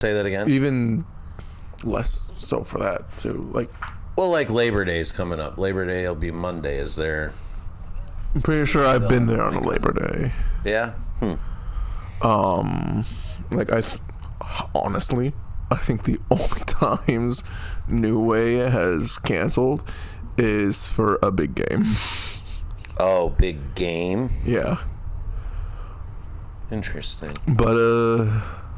Say that again. Even less so for that too. Like, well, like Labor Day's coming up. Labor Day will be Monday. Is there? I'm pretty sure I've been there on a Labor Day. Yeah. Like honestly, I think the only times New Way has canceled is for a big game. Oh, big game. Yeah. Interesting. But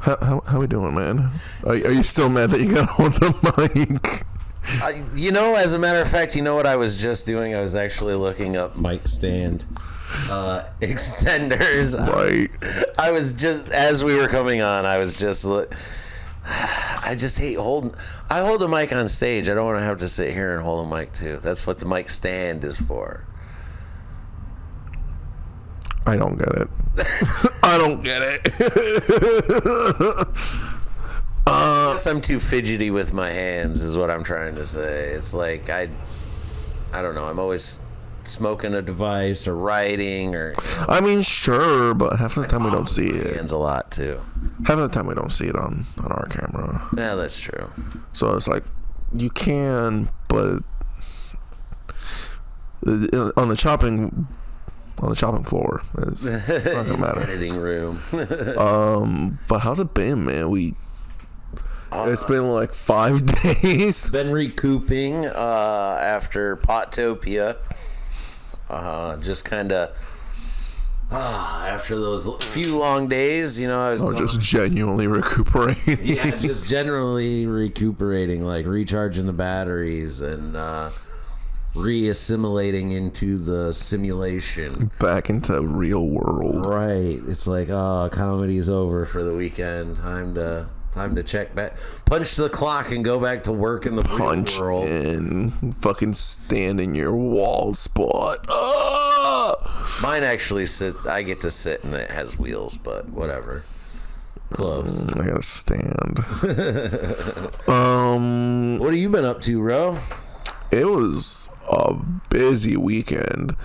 how we doing, man? Are you still mad that you got hold the mic? As a matter of fact, you know what I was just doing? I was actually looking up mic stand extenders. Right. I was just, as we were coming on, I was just I just hate holding. I hold a mic on stage. I don't want to have to sit here and hold a mic too. That's what the mic stand is for. I don't get it. I don't get it. I guess I'm too fidgety with my hands is what I'm trying to say. It's like I don't know. I'm always smoking a device or writing or. I mean, sure, but half of the time we don't see it. Hands a lot too. Half of the time we don't see it on our camera. Yeah, that's true. So it's like you can, but on the chopping floor, it's not gonna matter. Editing room. But how's it been, man? It's been like 5 days. Been recouping after Pottopia. Just kind of after those few long days, I was just genuinely recuperating. Yeah, just generally recuperating, like recharging the batteries and re-assimilating into the simulation. Back into real world. Right. It's like, comedy's over for the weekend. Time to check back, punch the clock, and go back to work in the real world. And fucking stand in your wall spot. Mine actually I get to sit and it has wheels, but whatever. Close. I gotta stand. What have you been up to, bro? It was a busy weekend.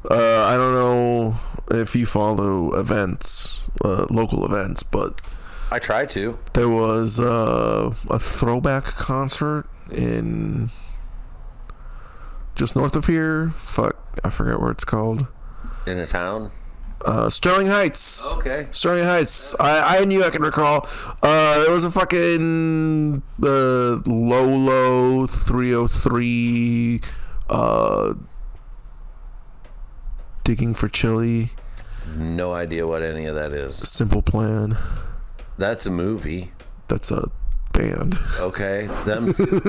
I don't know if you follow events, local events, but I try to. There was a throwback concert in just north of here. I forget where it's called. In a town? Sterling Heights. Okay. Sterling Heights. I knew I could recall. There was a fucking Lolo 303 Digging for Chili. No idea what any of that is. Simple Plan. That's a movie. That's a band. Okay. Them too.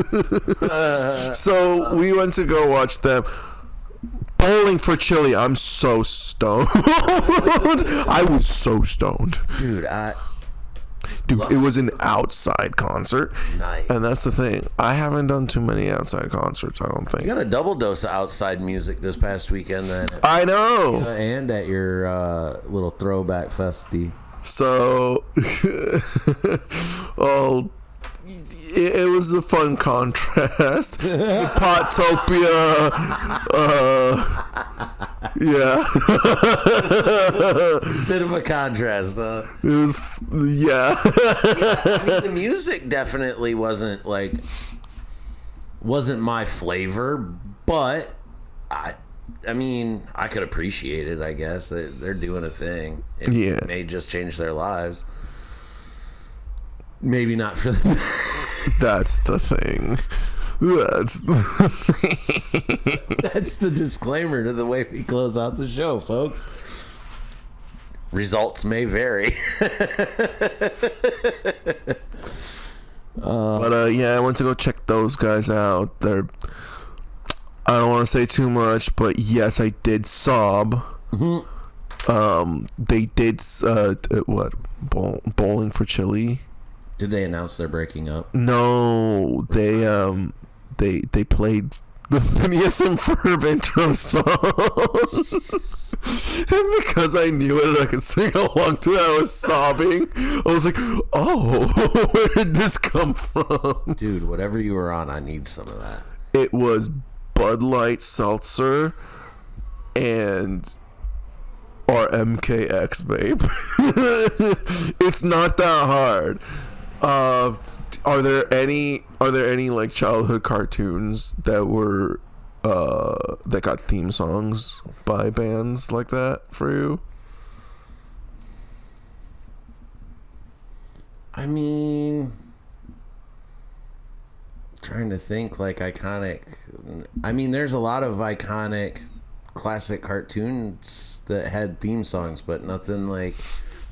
So we went to go watch them. Bowling for Chili. I'm so stoned. I was so stoned. Dude, it was an outside concert. Nice. And that's the thing. I haven't done too many outside concerts, I don't think. You got a double dose of outside music this past weekend then. I know. And at your little throwback festy. So, it was a fun contrast. Pottopia, yeah. Bit of a contrast, huh? It was, yeah. I mean, the music definitely wasn't my flavor, but I mean, I could appreciate it, I guess. They're doing a thing. It may just change their lives. Maybe not for them. That's the thing. That's the disclaimer to the way we close out the show, folks. Results may vary. But I went to go check those guys out. I don't want to say too much, but yes, I did sob. Mm-hmm. They did Bowling for Chili. Did they announce they're breaking up? No, they played the Phineas and Ferb intro song. And because I knew it and I could sing along to it, I was sobbing. I was like, oh, where did this come from? Dude, whatever you were on, I need some of that. It was Bud Light Seltzer or MKX vape. It's not that hard. Are there any like childhood cartoons that were that got theme songs by bands like that for you? I mean, trying to think like iconic. I mean, there's a lot of iconic classic cartoons that had theme songs, but nothing like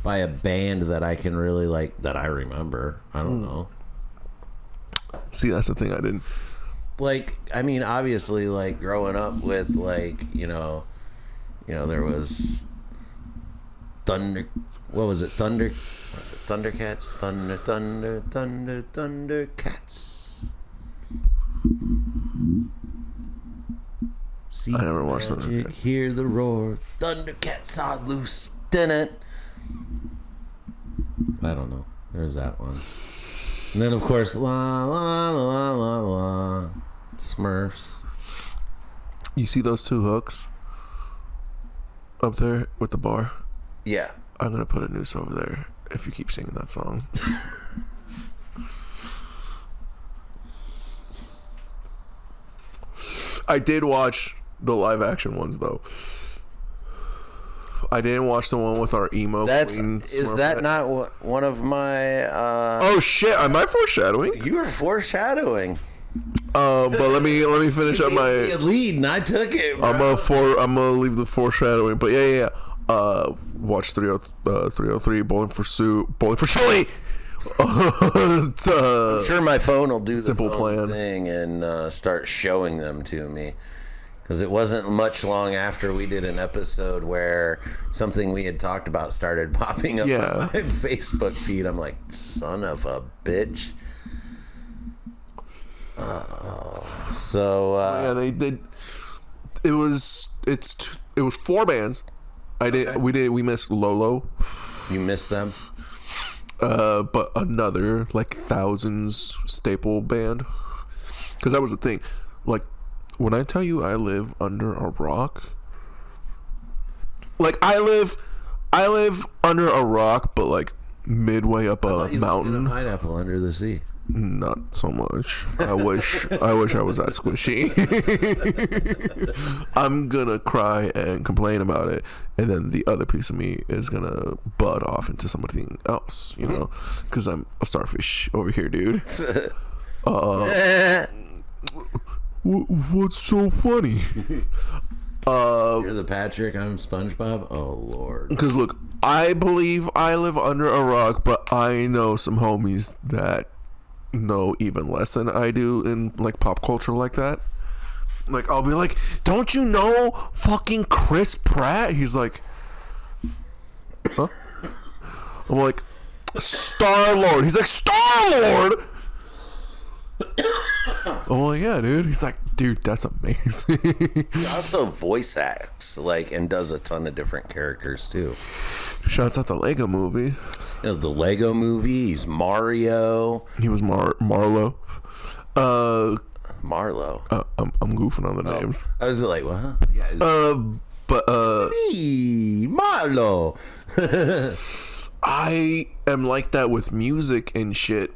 by a band that I can really like that I remember. I don't know. See, that's the thing I didn't. Like, I mean, obviously, like growing up with like there was Thunder. What was it? Thunder. Was it Thundercats? Thundercats. See I never watched magic, Thundercats. hear the roar. Thundercats are loose. Dun it. I don't know. There's that one. And then, of course, la la la la la, Smurfs. You see those two hooks up there with the bar? Yeah. I'm gonna put a noose over there if you keep singing that song. I did watch the live action ones though. I didn't watch the one with our emo. That's queen is Smurfette. that not one of my? Oh shit! Am I foreshadowing? You were foreshadowing. But let me finish up You gave me my. a lead, and I took it. Bro. I'm gonna leave the foreshadowing. But yeah. Watch 303 Bowling for Chili. I'm sure my phone will do the Simple phone Plan thing and start showing them to me. Because it wasn't much long after we did an episode where something we had talked about started popping up on my Facebook feed. I'm like, son of a bitch. Yeah, they did. It was 4 bands. We missed Lolo. You missed them? But another like thousands staple band. Because that was the thing. Like when I tell you I live under a rock, like I live under a rock, but like midway up a mountain. A pineapple under the sea. Not so much. I wish I was that squishy. I'm gonna cry and complain about it, and then the other piece of me is gonna bud off into something else, you know, because I'm a starfish over here, dude. What's so funny? You're the Patrick, I'm SpongeBob. Oh Lord. Because look, I believe I live under a rock, but I know some homies that know even less than I do in like pop culture like that. Like I'll be like, don't you know fucking Chris Pratt? He's like, huh? I'm like, Star-Lord. He's like, Star-Lord. Oh yeah, dude. He's like, dude, that's amazing. He also voice acts like and does a ton of different characters too. Shouts out the Lego movie. You know, the Lego movie. He's Mario. He was Marlo. Marlo. I'm goofing on the names. I was like, what? Yeah. Me, Marlo. I am like that with music and shit.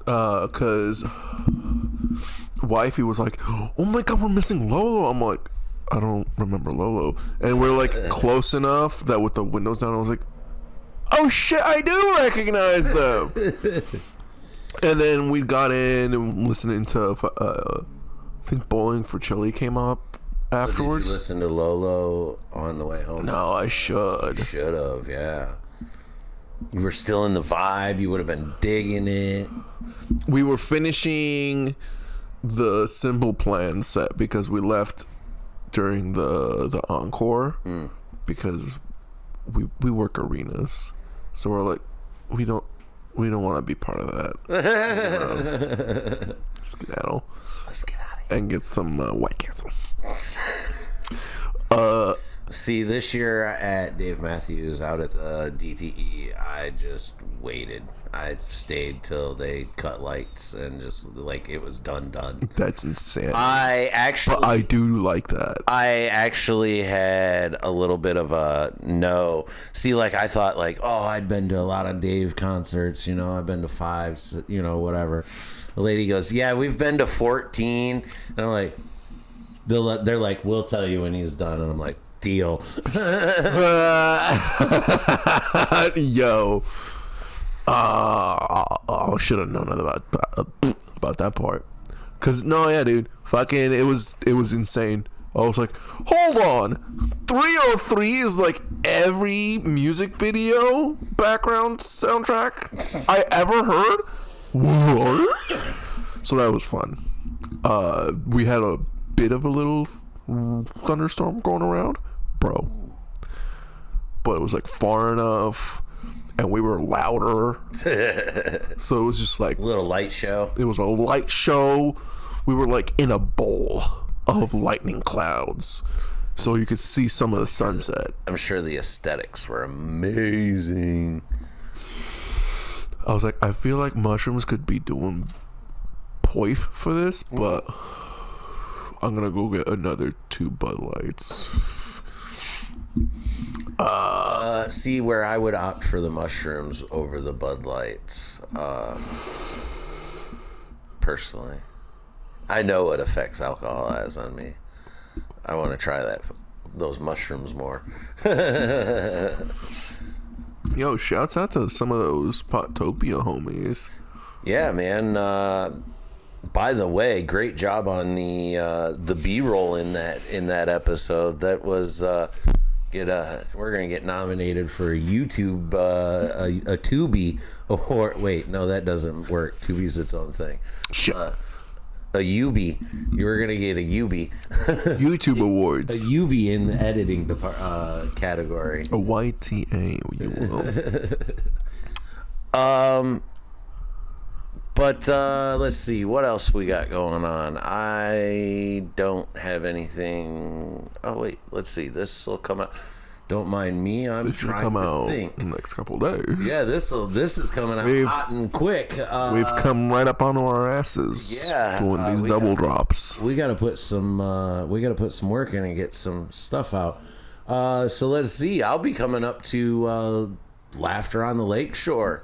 Cause wifey was like, oh my god, we're missing Lolo. I'm like, I don't remember Lolo. And we're like close enough that with the windows down, I was like, oh shit, I do recognize them. And then we got in and listening to I think Bowling for Chili came up afterwards. Did you listen to Lolo on the way home? No, I should. Should have, yeah. You were still in the vibe. You would have been digging it. We were finishing the Simple Plan set because we left during the encore because we work arenas, so we're like we don't want to be part of that. Skedaddle. Let's get out of here. And get some White Castle. See, this year at Dave Matthews out at the DTE, I just waited. I stayed till they cut lights and just like it was done. That's insane. But I do like that. I actually had a little bit of a no. See, like I thought, like, oh, I'd been to a lot of Dave concerts. You know, I've been to 5, you know, whatever. The lady goes, yeah, we've been to 14, and I'm like, they're like, we'll tell you when he's done, and I'm like, deal. Yo. I should have known about that part. Cause no, yeah, dude, fucking, it was insane. I was like, hold on, 303 is like every music video background soundtrack I ever heard. What? So that was fun. We had a bit of a little thunderstorm going around, bro, but it was like far enough. And we were louder. So it was just like... little light show. It was a light show. We were like in a bowl of lightning clouds. So you could see some of the sunset. I'm sure the aesthetics were amazing. I was like, I feel like mushrooms could be doing poif for this, but I'm going to go get another 2 Bud Lights. See, where I would opt for the mushrooms over the Bud Lights, personally. I know what effects alcohol has on me. I want to try those mushrooms more. Yo, shouts out to some of those Potopia homies. Yeah, man. By the way, great job on the B-roll in that episode. That was we're gonna get nominated for a YouTube a Tubi award. Wait, no, that doesn't work. Tubi's its own thing. Shit. A Ubi. You were gonna get a Ubi. YouTube awards. A Ubi in the editing category. A YTA, you will. But let's see what else we got going on. I don't have anything. Oh wait, let's see. This will come out. Don't mind me. I'm This should trying come to out think. in the next couple of days. Yeah, this is coming out hot and quick. We've come right up onto our asses. Yeah, doing these double drops. We got to put some. We got to put some work in and get some stuff out. So let's see. I'll be coming up to Laughter on the Lakeshore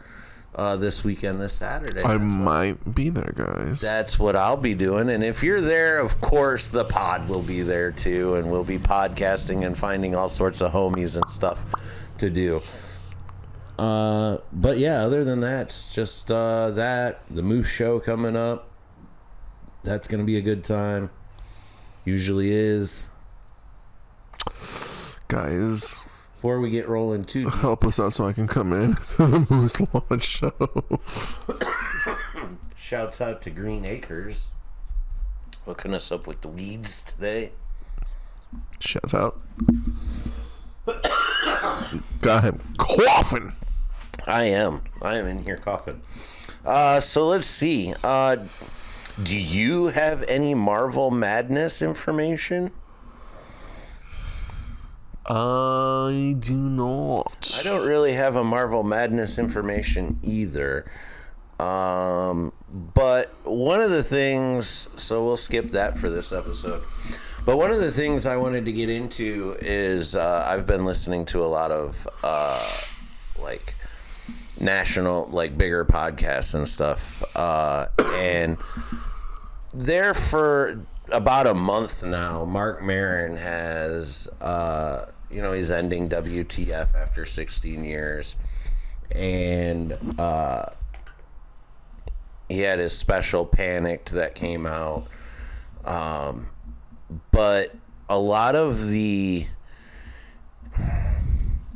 this weekend, this Saturday. I might be there, guys. That's what I'll be doing. And if you're there, of course, the pod will be there too. And we'll be podcasting and finding all sorts of homies and stuff to do. But yeah, other than that, it's just the Moose Show coming up. That's going to be a good time. Usually is. Guys, before we get rolling too, help us out so I can come in to the Moose Lawn Show. Shouts out to Green Acres hooking us up with the weeds today. Shouts out. Got him coughing. I am in here coughing. So let's see. Do you have any Marvel Madness information? I do not. I don't really have a Marvel Madness information either. But one of the things, so we'll skip that for this episode. But one of the things I wanted to get into is I've been listening to a lot of like national, like bigger podcasts and stuff. And there for about a month now, Mark Maron has, he's ending WTF after 16 years. And he had his special Panicked that came out. But a lot of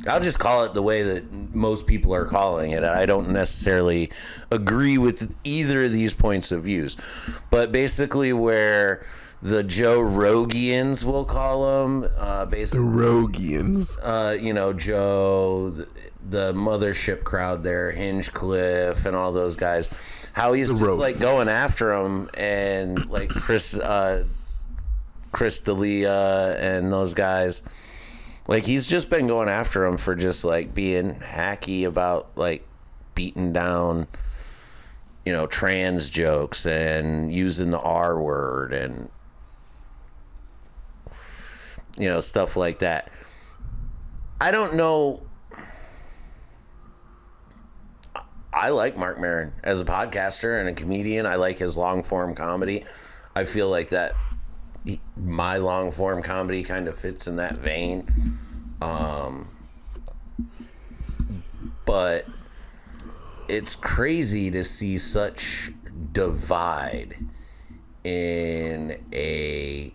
I'll just call it the way that most people are calling it. I don't necessarily agree with either of these points of views. But basically where the Joe Rogians, we'll call them, basically. The Rogians. Joe, the mothership crowd there, Hinchcliffe and all those guys. How he's just like going after them, and like Chris D'Elia and those guys. Like, he's just been going after him for just, like, being hacky about, like, beating down, you know, trans jokes and using the R word and, you know, stuff like that. I don't know. I like Mark Maron as a podcaster and a comedian. I like his long-form comedy. I feel like that my long-form comedy kind of fits in that vein. But it's crazy to see such divide in a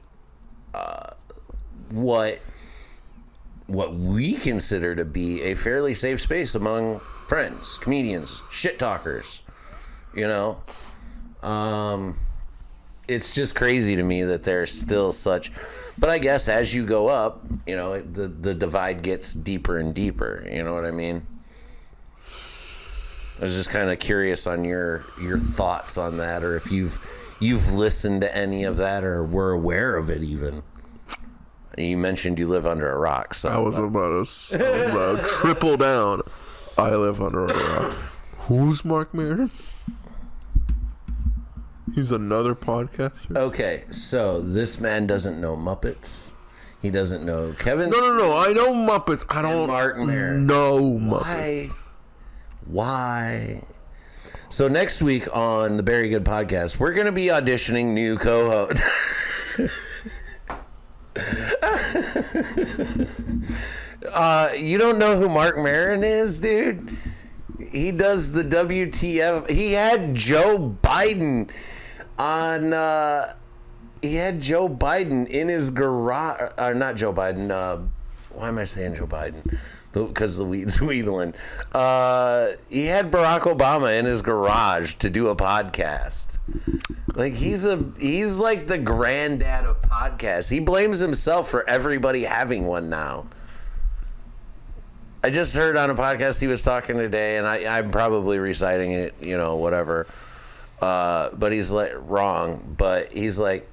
what we consider to be a fairly safe space among friends, comedians, shit talkers, you know. It's just crazy to me that there's still such, but I guess as you go up, you know, the divide gets deeper and deeper, you know what I mean? I was just kind of curious on your thoughts on that, or if you've listened to any of that or were aware of it even. You mentioned you live under a rock, so I was about to triple down. I live under a rock. Who's Mark Maron? He's another podcaster. Okay, so this man doesn't know Muppets. He doesn't know Kevin. No. I know Muppets. I don't Martin Maron. know Muppets. Why? So next week on the Very Good Podcast, we're going to be auditioning new co-host. You don't know who Mark Maron is, dude? He does the WTF. He had Joe Biden on. He had Joe Biden in his garage. Or not Joe Biden. Why am I saying Joe Biden? Because the weed's wheedling. He had Barack Obama in his garage to do a podcast. Like, he's like the granddad of podcasts. He blames himself for everybody having one now. I just heard on a podcast he was talking today, and I'm probably reciting it, you know, whatever. But he's like wrong. But he's like,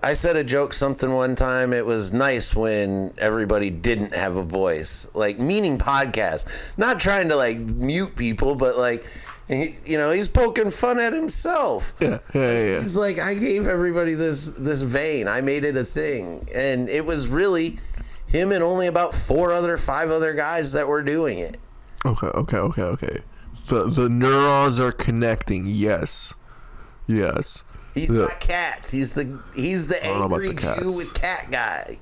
I said a joke something one time. It was nice when everybody didn't have a voice, like meaning podcasts, not trying to like mute people, but like, you know, he's poking fun at himself. Yeah. He's like, I gave everybody this vein. I made it a thing, and it was really him and only about 5 other guys that were doing it. Okay. The neurons are connecting. Yes. He's got cats. He's the angry Jew with cat guy.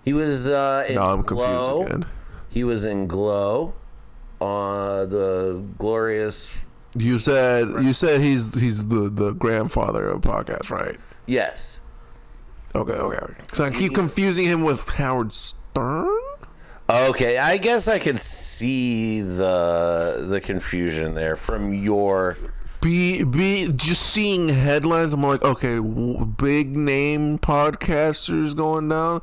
He was in Glow. Again. He was in Glow. The glorious. You said he's the grandfather of podcasts, right? Yes. Okay. So I keep confusing him with Howard Stern. Okay, I guess I could see the confusion there from your. Be just seeing headlines. I'm like, okay, big name podcasters going down.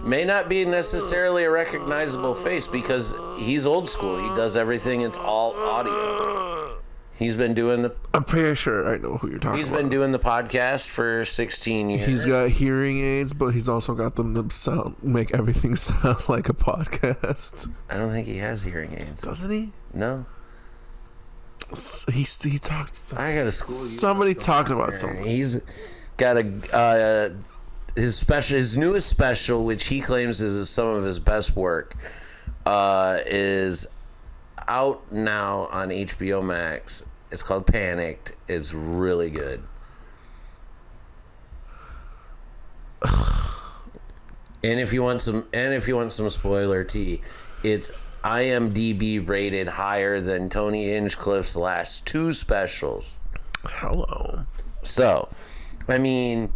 May not be necessarily a recognizable face because he's old school. He does everything. It's all audio. He's been doing the. I'm pretty sure I know who you're talking about. He's been doing the podcast for 16 years. He's got hearing aids, but he's also got them to make everything sound like a podcast. I don't think he has hearing aids. Doesn't he? No. He talked. I got to school you. Somebody talked about something. He's got his newest special, which he claims is some of his best work, is out now on HBO Max. It's called Panicked. It's really good. And if you want some spoiler tea, it's IMDb rated higher than Tony Hinchcliffe's last 2 specials. Hello. So, I mean,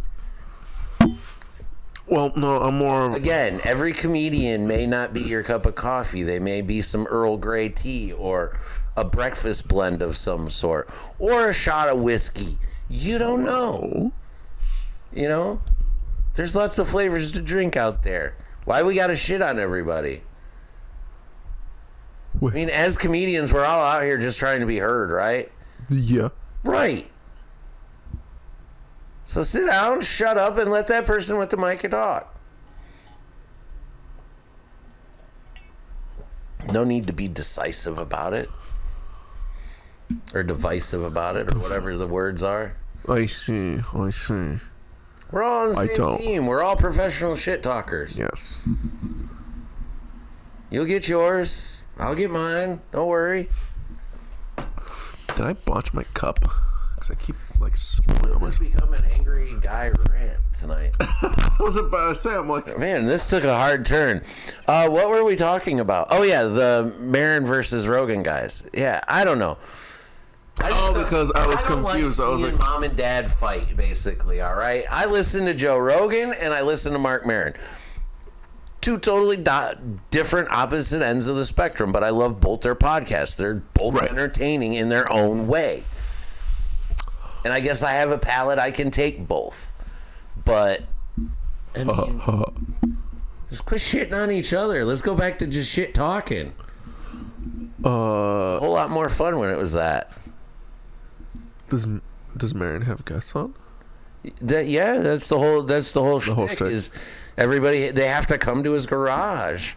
well, no, I'm more of... Again, every comedian may not be your cup of coffee. They may be some Earl Grey tea or a breakfast blend of some sort or a shot of whiskey. You don't know. You know? There's lots of flavors to drink out there. Why we gotta shit on everybody? I mean, as comedians, we're all out here just trying to be heard, right? Yeah. Right. So sit down, shut up, and let that person with the mic talk. No need to be decisive about it. Or divisive about it, or whatever the words are. I see. We're all on the same team. We're all professional shit talkers. Yes. You'll get yours. I'll get mine. Don't worry. Did I botch my cup? Because I keep like spoiling my... This become an angry guy rant tonight. I was about to say, I'm like... Man, this took a hard turn. What were we talking about? Oh, yeah, the Maron versus Rogan guys. Yeah, I don't know. Because I was confused. Like I was like, mom and dad fight, basically. All right. I listen to Joe Rogan and I listen to Mark Maron. Two totally different, opposite ends of the spectrum, but I love both their podcasts. They're both entertaining in their own way. And I guess I have a palate I can take both. But I mean, let's quit shitting on each other. Let's go back to just shit talking. A whole lot more fun when it was that. Does Maron have guests on? That's the whole shtick is everybody, they have to come to his garage.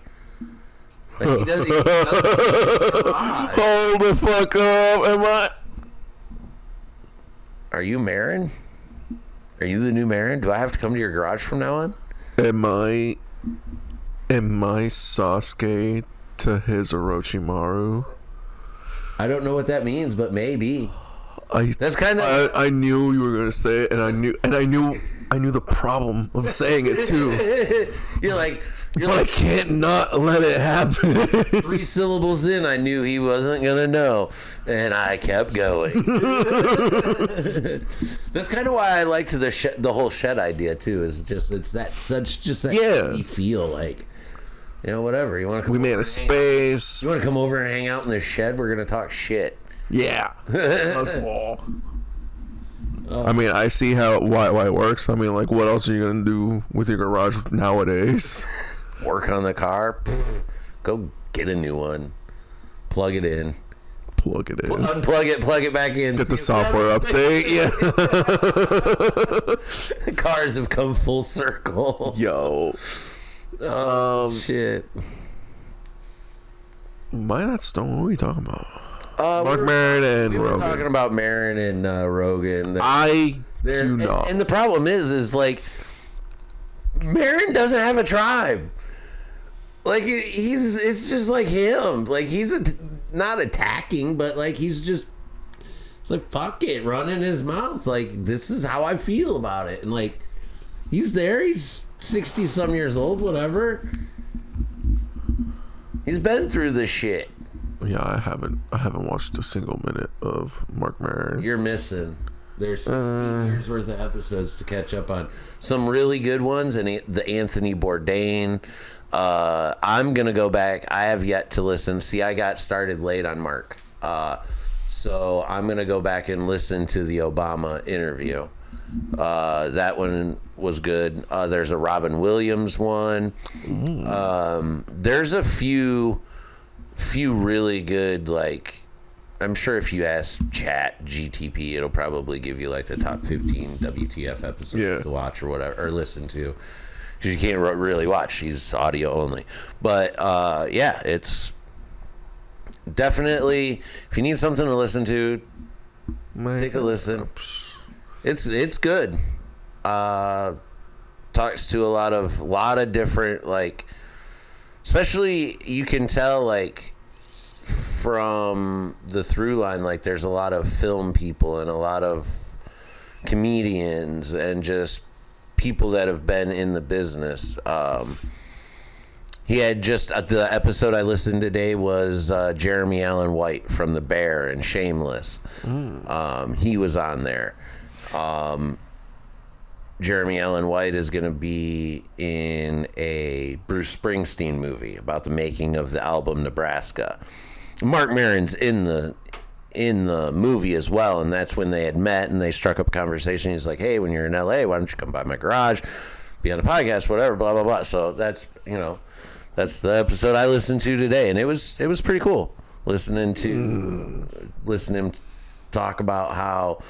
Like he does his garage. Hold the fuck up. Are you Maron? Are you the new Maron? Do I have to come to your garage from now on? Am I Sasuke to his Orochimaru? I don't know what that means, but maybe. That's kind of. I knew you were gonna say it, and I knew the problem of saying it too. You're like, I can't not let it happen. 3 syllables in, I knew he wasn't gonna know, and I kept going. That's kind of why I liked the whole shed idea too. Is just you feel like. You know, whatever. You want to? We made a space. You want to come over and hang out in this shed? We're gonna talk shit. Yeah. That's cool. I mean, I see why it works. I mean, like, what else are you gonna do with your garage nowadays? Work on the car. Go get a new one. Plug it in. Unplug it. Plug it back in. Get the software update. Yeah. Cars have come full circle. Yo. Shit. Why that stone? What are we talking about? Mark Maron and Rogan. We were talking about Maron and Rogan. I do not. And the problem is like Maron doesn't have a tribe. Like it's just like him. Like he's not attacking, but like it's like fuck it, running his mouth. Like this is how I feel about it, and like he's there. He's 60 some years old, whatever. He's been through this shit. Yeah, I haven't watched a single minute of Mark Maron. You're missing. There's 16 years worth of episodes to catch up on. Some really good ones, and the Anthony Bourdain. I'm gonna go back. I have yet to listen. See, I got started late on Mark, so I'm gonna go back and listen to the Obama interview. That one was good. There's a Robin Williams one. There's a few really good, like, I'm sure if you ask Chat GTP, it'll probably give you like the top 15 WTF episodes to watch or whatever, or listen to, because you can't really watch, he's audio only. But yeah, it's definitely, if you need something to listen to, take a listen. It's good. Talks to a lot of different, like, especially you can tell like from the through line, like there's a lot of film people and a lot of comedians and just people that have been in the business. He had just the episode I listened to today was Jeremy Allen White from The Bear and Shameless. He was on there. Jeremy Allen White is going to be in a Bruce Springsteen movie about the making of the album Nebraska. Mark Maron's in the movie as well, and that's when they had met and they struck up a conversation. He's like, hey, when you're in LA, why don't you come by my garage, be on a podcast, whatever, blah blah blah. So that's that's the episode I listened to today, and it was pretty cool listening to him talk about how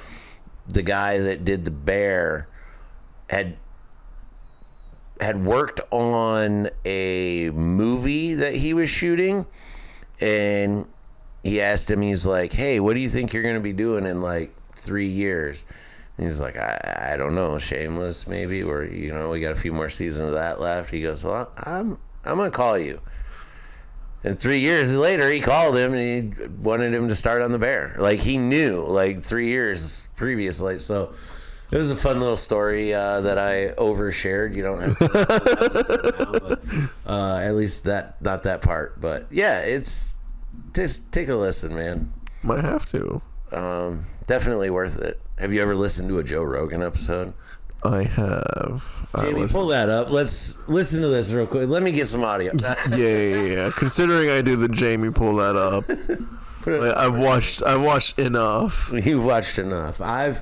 the guy that did the bear had worked on a movie that he was shooting, and he asked him, he's like, hey, what do you think you're going to be doing in like 3 years? And he's like, I don't know, Shameless maybe, or, you know, we got a few more seasons of that left. He goes, well, I'm going to call you. And 3 years later, he called him and he wanted him to start on the bear. Like, he knew, like, 3 years previously. So it was a fun little story that I overshared. You don't have to listen to that episode now, but, at least not that part. But yeah, it's just take a listen, man. Might have to. Definitely worth it. Have you ever listened to a Joe Rogan episode? I have. Jamie, pull that up. Let's listen to this real quick. Let me get some audio. Yeah. Considering I do the Jamie, pull that up. I've watched enough. You've watched enough. I've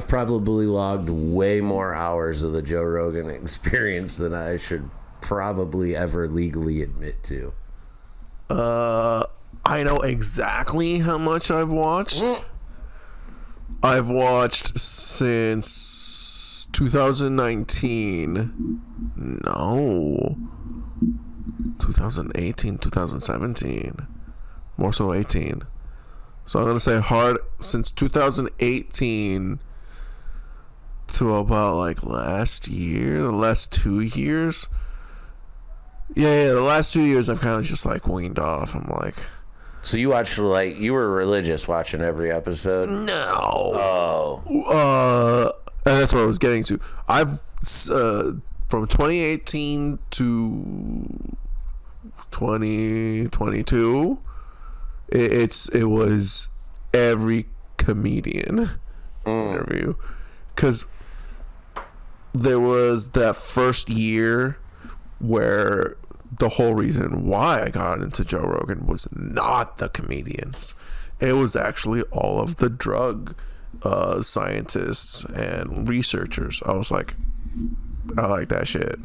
probably logged way more hours of the Joe Rogan Experience than I should probably ever legally admit to. I know exactly how much I've watched. I've watched since 2019. No. 2018, 2017. More so 18. So I'm going to say hard since 2018 to about like last year, the last 2 years. Yeah, the last 2 years I've kind of just like weaned off. I'm like... So you watched, like, you were religious watching every episode? No. Oh. And that's what I was getting to. I've, from 2018 to 2022, it was every comedian interview. Because there was that first year where the whole reason why I got into Joe Rogan was not the comedians. It was actually all of the drug scientists and researchers. I was like, I like that shit.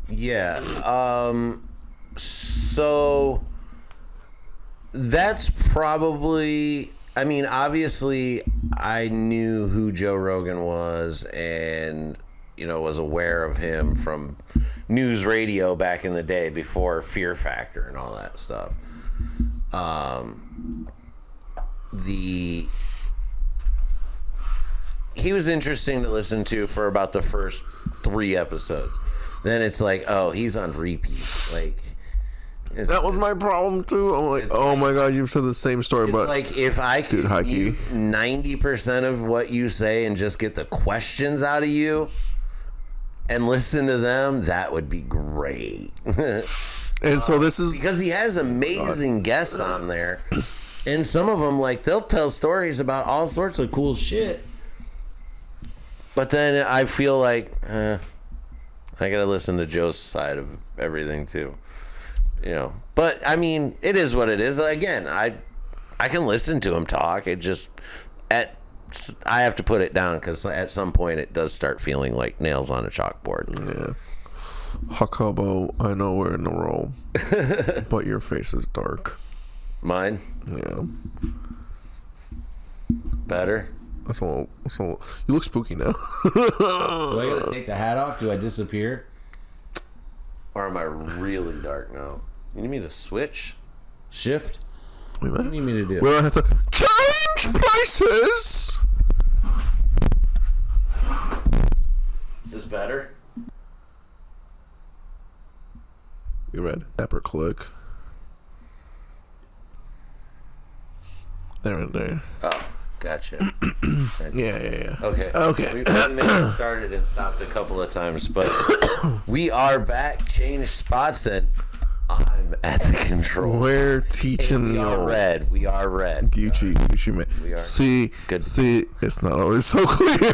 Yeah. So that's probably, I mean, obviously I knew who Joe Rogan was and, you know, was aware of him from news radio back in the day before Fear Factor and all that stuff. He was interesting to listen to for about the first 3 episodes. Then it's like, oh, he's on repeat. Like, that was my problem too. I'm like, oh my god, you've said the same story. But like, if I could mute 90% of what you say and just get the questions out of you and listen to them, that would be great. And so this is because he has amazing guests on there, and some of them, like, they'll tell stories about all sorts of cool shit, but then I feel like I gotta listen to Joe's side of everything too, you know. But I mean, it is what it is. Again, I can listen to him talk. It just I have to put it down because at some point it does start feeling like nails on a chalkboard. Yeah. Jacobo, I know we're in a row, but your face is dark. Mine? Yeah. Better? That's all. You look spooky now. Do I gotta take the hat off? Do I disappear? Or am I really dark now? You need me to switch? Shift? What do you need me to do? We don't have to change places. Is this better? You read? Tap or click. There and there. Oh, gotcha. Yeah. Okay. We may have started and stopped a couple of times, but we are back. Changed spots, and I'm at the control. We're teaching we are red. Gucci man. We are See, it's not always so clear.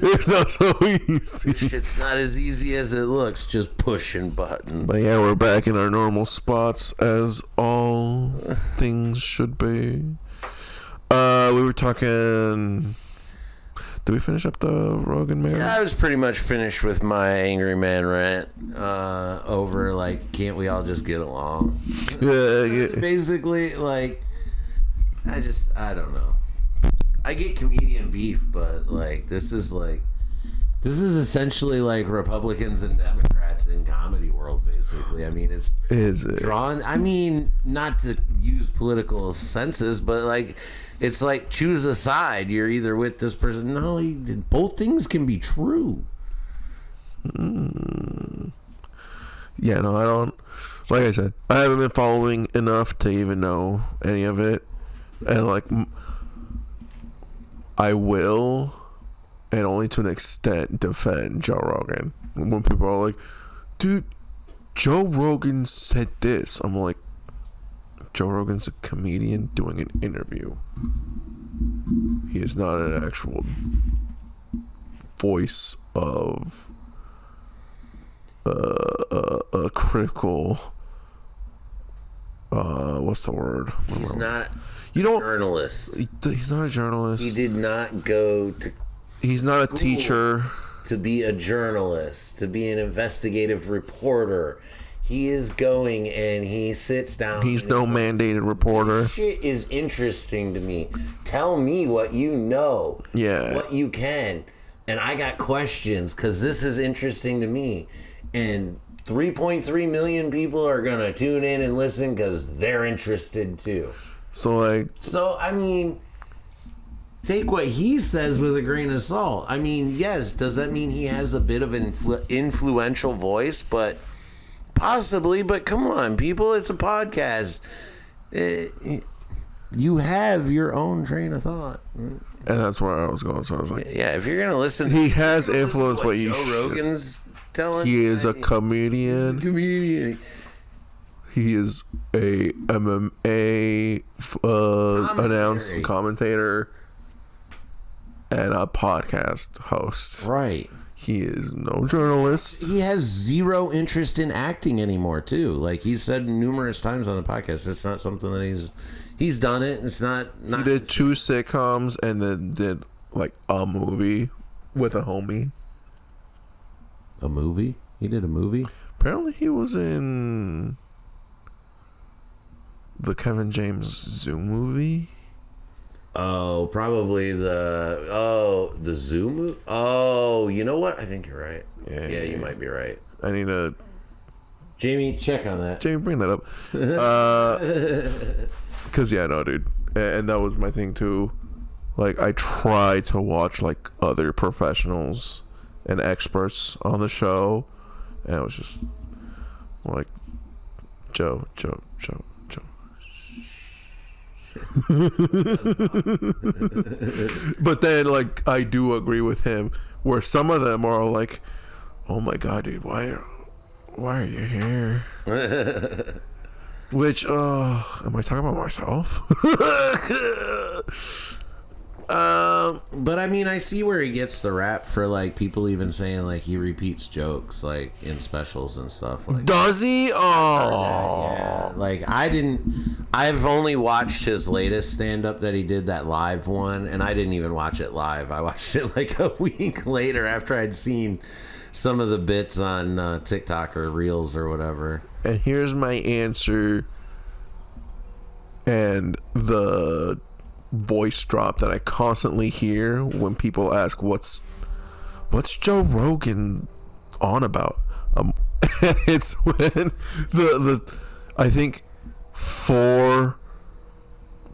It's not so easy. It's not as easy as it looks, just pushing buttons. But yeah, we're back in our normal spots as all things should be. We were talking... Did we finish up the Rogan man? Yeah, I was pretty much finished with my angry man rant over, like, can't we all just get along? Yeah. Basically, like, I don't know. I get comedian beef, but like this is essentially like Republicans and Democrats in comedy world, basically. I mean, it's drawn. I mean, not to use political senses, but like, it's like choose a side. You're either with this person. No, both things can be true. Yeah, no, I don't. Like I said, I haven't been following enough to even know any of it, and like, I will. And only to an extent defend Joe Rogan. When people are like, dude, Joe Rogan said this. I'm like, Joe Rogan's a comedian doing an interview. He is not an actual voice of a critical, what's the word? He's not a journalist. He's not a journalist. He did not go to... He's not a teacher. To be a journalist, to be an investigative reporter. He is going and he sits down. He's no mandated reporter. This shit is interesting to me. Tell me what you know. Yeah. What you can. And I got questions because this is interesting to me. And 3.3 million people are going to tune in and listen because they're interested too. So, I mean... Take what he says with a grain of salt. I mean, yes, does that mean he has a bit of an influential voice? But possibly, but come on, people, it's a podcast. You have your own train of thought. And that's where I was going. So I was like, yeah, if you're going to listen... He has influence, but you Joe Rogan's telling... He is a comedian. He is a MMA announced commentator. And a podcast host. Right. He is no journalist. He has zero interest in acting anymore, too. Like he's said numerous times on the podcast, it's not something that he's done it. It's not he did 2 sitcoms and then did like a movie with a homie. A movie? He did a movie? Apparently he was in the Kevin James Zoom movie. Oh, probably the Zoom. Oh, you know what? I think you're right. Yeah, you might be right. I need to... Jamie, check on that. Jamie, bring that up. Because, yeah, no, dude. And that was my thing, too. Like, I try to watch, like, other professionals and experts on the show. And it was just, like, Joe. But then, like, I do agree with him where some of them are like, oh my god, dude, why are you here? Which am I talking about myself? But I mean, I see where he gets the rap for like people even saying like he repeats jokes like in specials and stuff. Like, does he? Yeah. Like I've only watched his latest stand-up that he did, that live one, and I didn't even watch it live. I watched it like a week later after I'd seen some of the bits on TikTok or Reels or whatever. And here's my answer, and the voice drop that I constantly hear when people ask what's Joe Rogan on about. It's when the I think 4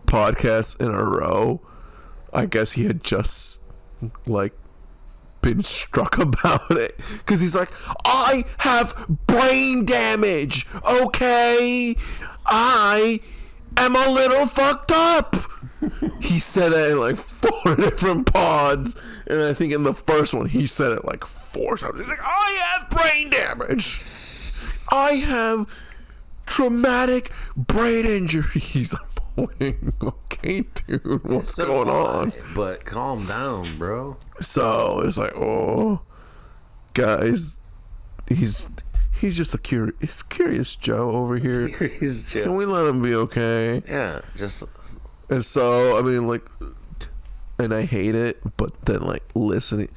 podcasts in a row, I guess he had just like been struck about it, because he's like, I have brain damage, okay, I am a little fucked up. He said that in like 4 different pods, and I think in the first one he said it like 4 times. He's like, I have brain damage, I have traumatic brain injuries. I'm like, okay, dude, what's going on? But calm down, bro. So it's like, oh, guys, he's just a curious Joe over here. Curious Joe. Can we let him be okay? Yeah, just. And so, I mean, like, and I hate it, but then, like, listening.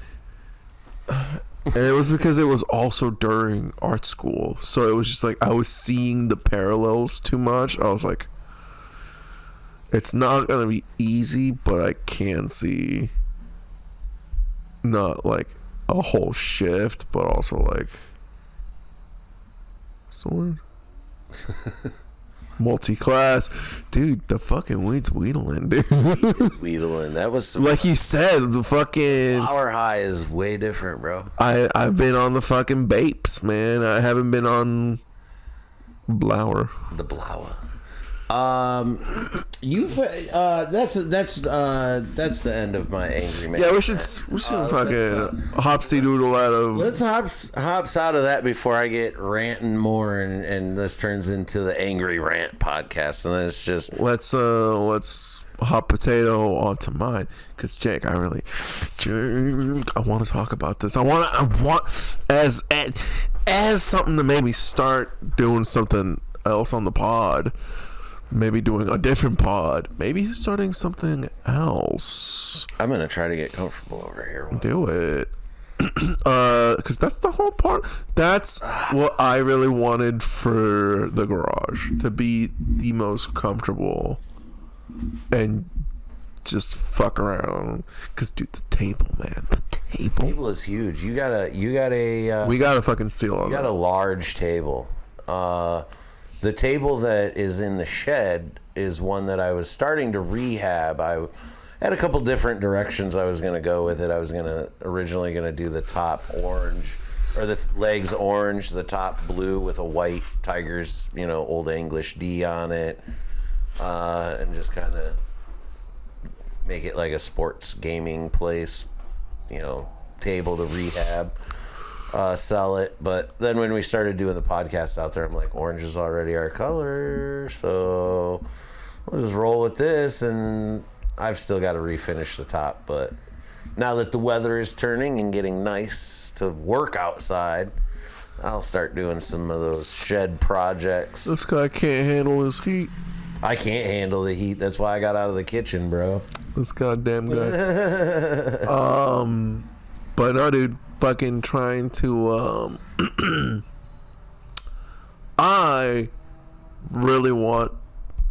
And it was because it was also during art school. So it was just like, I was seeing the parallels too much. I was like, It's not gonna be easy, but I can see not like a whole shift, but also like sword. Multi-class, dude. The fucking weed's wheedling, dude. Wheedling. That was like you said. The fucking flower high is way different, bro. I've been on the fucking Bapes, man. I haven't been on Blower. The Blower. You've that's the end of my angry man. Yeah, we should fucking hopsy doodle out of. Let's hops out of that before I get ranting more, and this turns into the angry rant podcast, and then it's just let's hot potato onto mine, because Jake, I want to talk about this. I want as something to make me start doing something else on the pod. Maybe doing a different pod. Maybe starting something else. I'm gonna try to get comfortable over here. Do it. Because that's the whole part. That's what I really wanted for the garage, to be the most comfortable and just fuck around. Because dude, the table, man, the table is huge. You got a we gotta fucking steal on. You got a large table. The table that is in the shed is one that I was starting to rehab. I had a couple different directions I was going to go with it. I was originally going to do the top orange, or the legs orange, the top blue with a white Tigers, Old English D on it, and just kind of make it like a sports gaming place, table to rehab. Sell it, but then when we started doing the podcast out there, I'm like, orange is already our color, so we'll just roll with this. And I've still got to refinish the top, but now that the weather is turning and getting nice to work outside, I'll start doing some of those shed projects. This guy can't handle his heat. I can't handle the heat. That's why I got out of the kitchen, bro. This goddamn guy. But no, dude. Fucking trying to I really want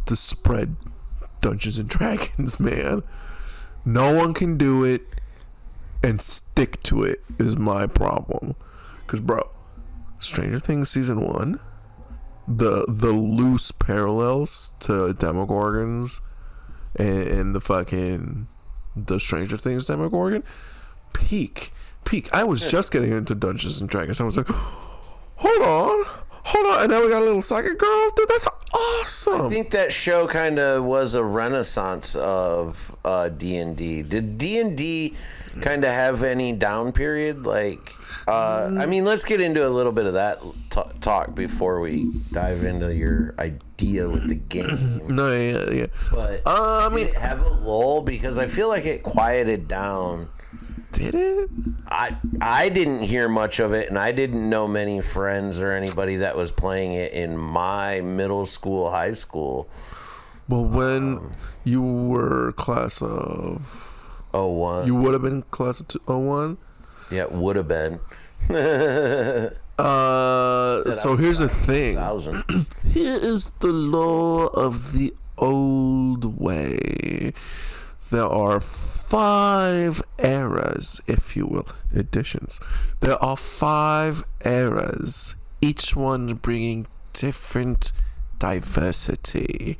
to spread Dungeons and Dragons, man. No one can do it and stick to it is my problem. Cause bro, Stranger Things season 1, the loose parallels to Demogorgons and the Stranger Things Demogorgon peak. I was just getting into Dungeons and Dragons. I was like, hold on, and now we got a little psychic girl. Dude, that's awesome. I think that show kind of was a renaissance of D&D. Did D&D kind of have any down period? Like, I mean, let's get into a little bit of that talk before we dive into your idea with the game. No, yeah. But I mean, did it have a lull? Because I feel like it quieted down. Did it? I didn't hear much of it, and I didn't know many friends or anybody that was playing it in my middle school, high school. Well, when you were class of 01. You would have been class of 01? Yeah, it would have been. So here's the thing. 2000. Here is the law of the old way. There are 5 eras, if you will, editions. There are 5 eras, each one bringing different diversity.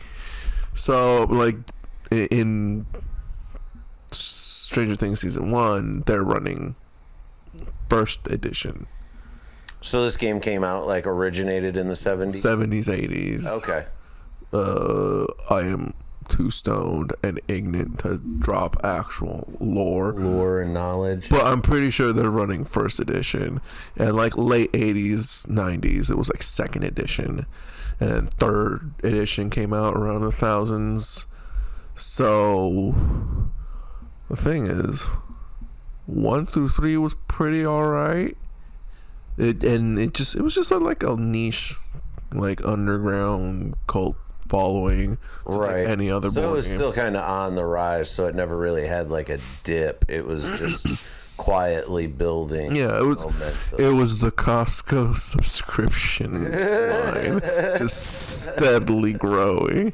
So, like, in Stranger Things season 1, they're running first edition. So this game came out, like, originated in the 70s? 70s, 80s. Okay. I am too stoned and ignorant to drop actual lore and knowledge, but I'm pretty sure they're running first edition, and like late 80s 90s it was like second edition, and third edition came out around the thousands. So the thing is, 1 through 3 was pretty alright. It was just like a niche, like underground cult following, right? Like any other board so it was game. Still kind of on the rise, so it never really had like a dip. It was just quietly building. Yeah, it was momentum. It was the Costco subscription line, just steadily growing.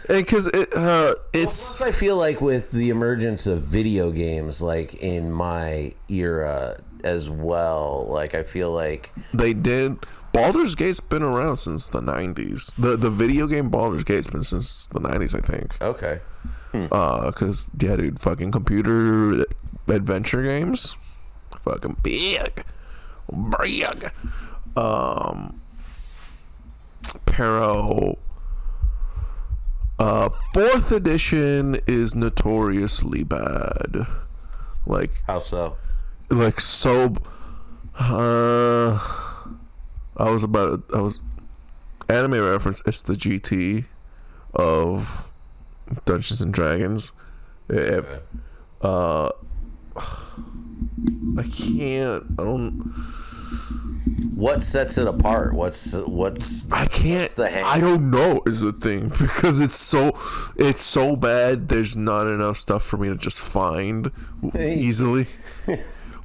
Because Plus, I feel like with the emergence of video games, like in my era as well, like I feel like they did. Baldur's Gate's been around since the 90s. The video game Baldur's Gate's been since the 90s, I think. okay. Because, yeah, dude, fucking computer adventure games, fucking big. Pero, 4th edition is notoriously bad. Like, How so? like, so, anime reference, it's the GT of Dungeons and Dragons. I don't. What sets it apart? I can't. What's the hang? I don't know is the thing, because it's so bad. There's not enough stuff for me to just find easily.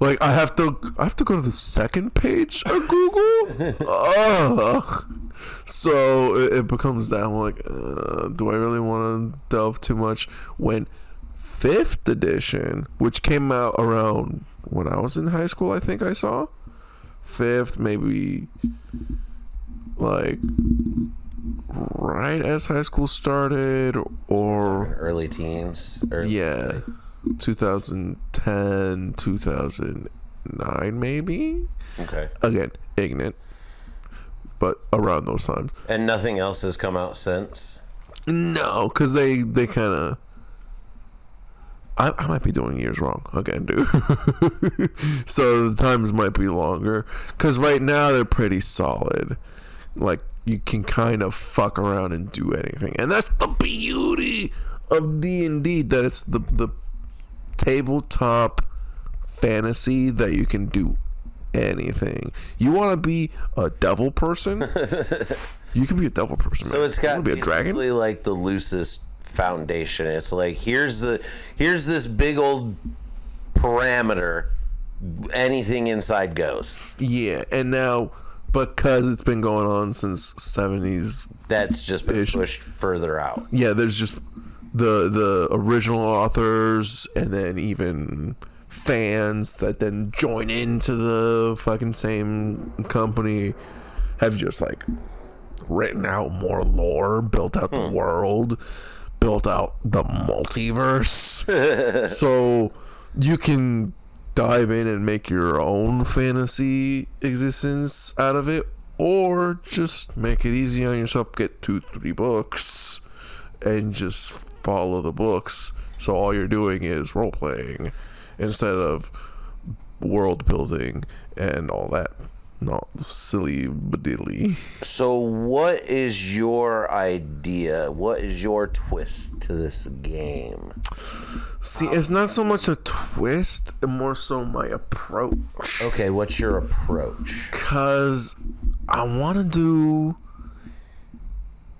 Like I have to go to the second page of Google. So it becomes that I'm like, do I really want to delve too much? When 5th edition, which came out around when I was in high school, I think I saw 5th, maybe like right as high school started, or Early teens. yeah, 2010, 2009, maybe. Okay. Again, ignorant, but around those times. And nothing else has come out since. No, because they kind of. I might be doing years wrong again, dude. So the times might be longer. Because right now they're pretty solid. Like, you can kind of fuck around and do anything. And that's the beauty of D&D, that it's the tabletop fantasy that you can do anything. You want to be a devil person? You can be a devil person. So man. it's got be a dragon? basically like the loosest foundation. It's like here's this big old parameter. Anything inside goes. Yeah, and now because it's been going on since 70s, That's just been pushed further out. yeah, there's just the original authors, and then even fans that then join into the fucking same company have just like written out more lore, built out the world, built out the multiverse. So you can dive in and make your own fantasy existence out of it, or just make it easy on yourself, get 2-3 books and just follow the books. So all you're doing is role playing instead of world building and all that. Not silly badilly. So what is your idea? What is your twist to this game? See, it's not so much a twist, and more so my approach. Okay, what's your approach? Because I want to do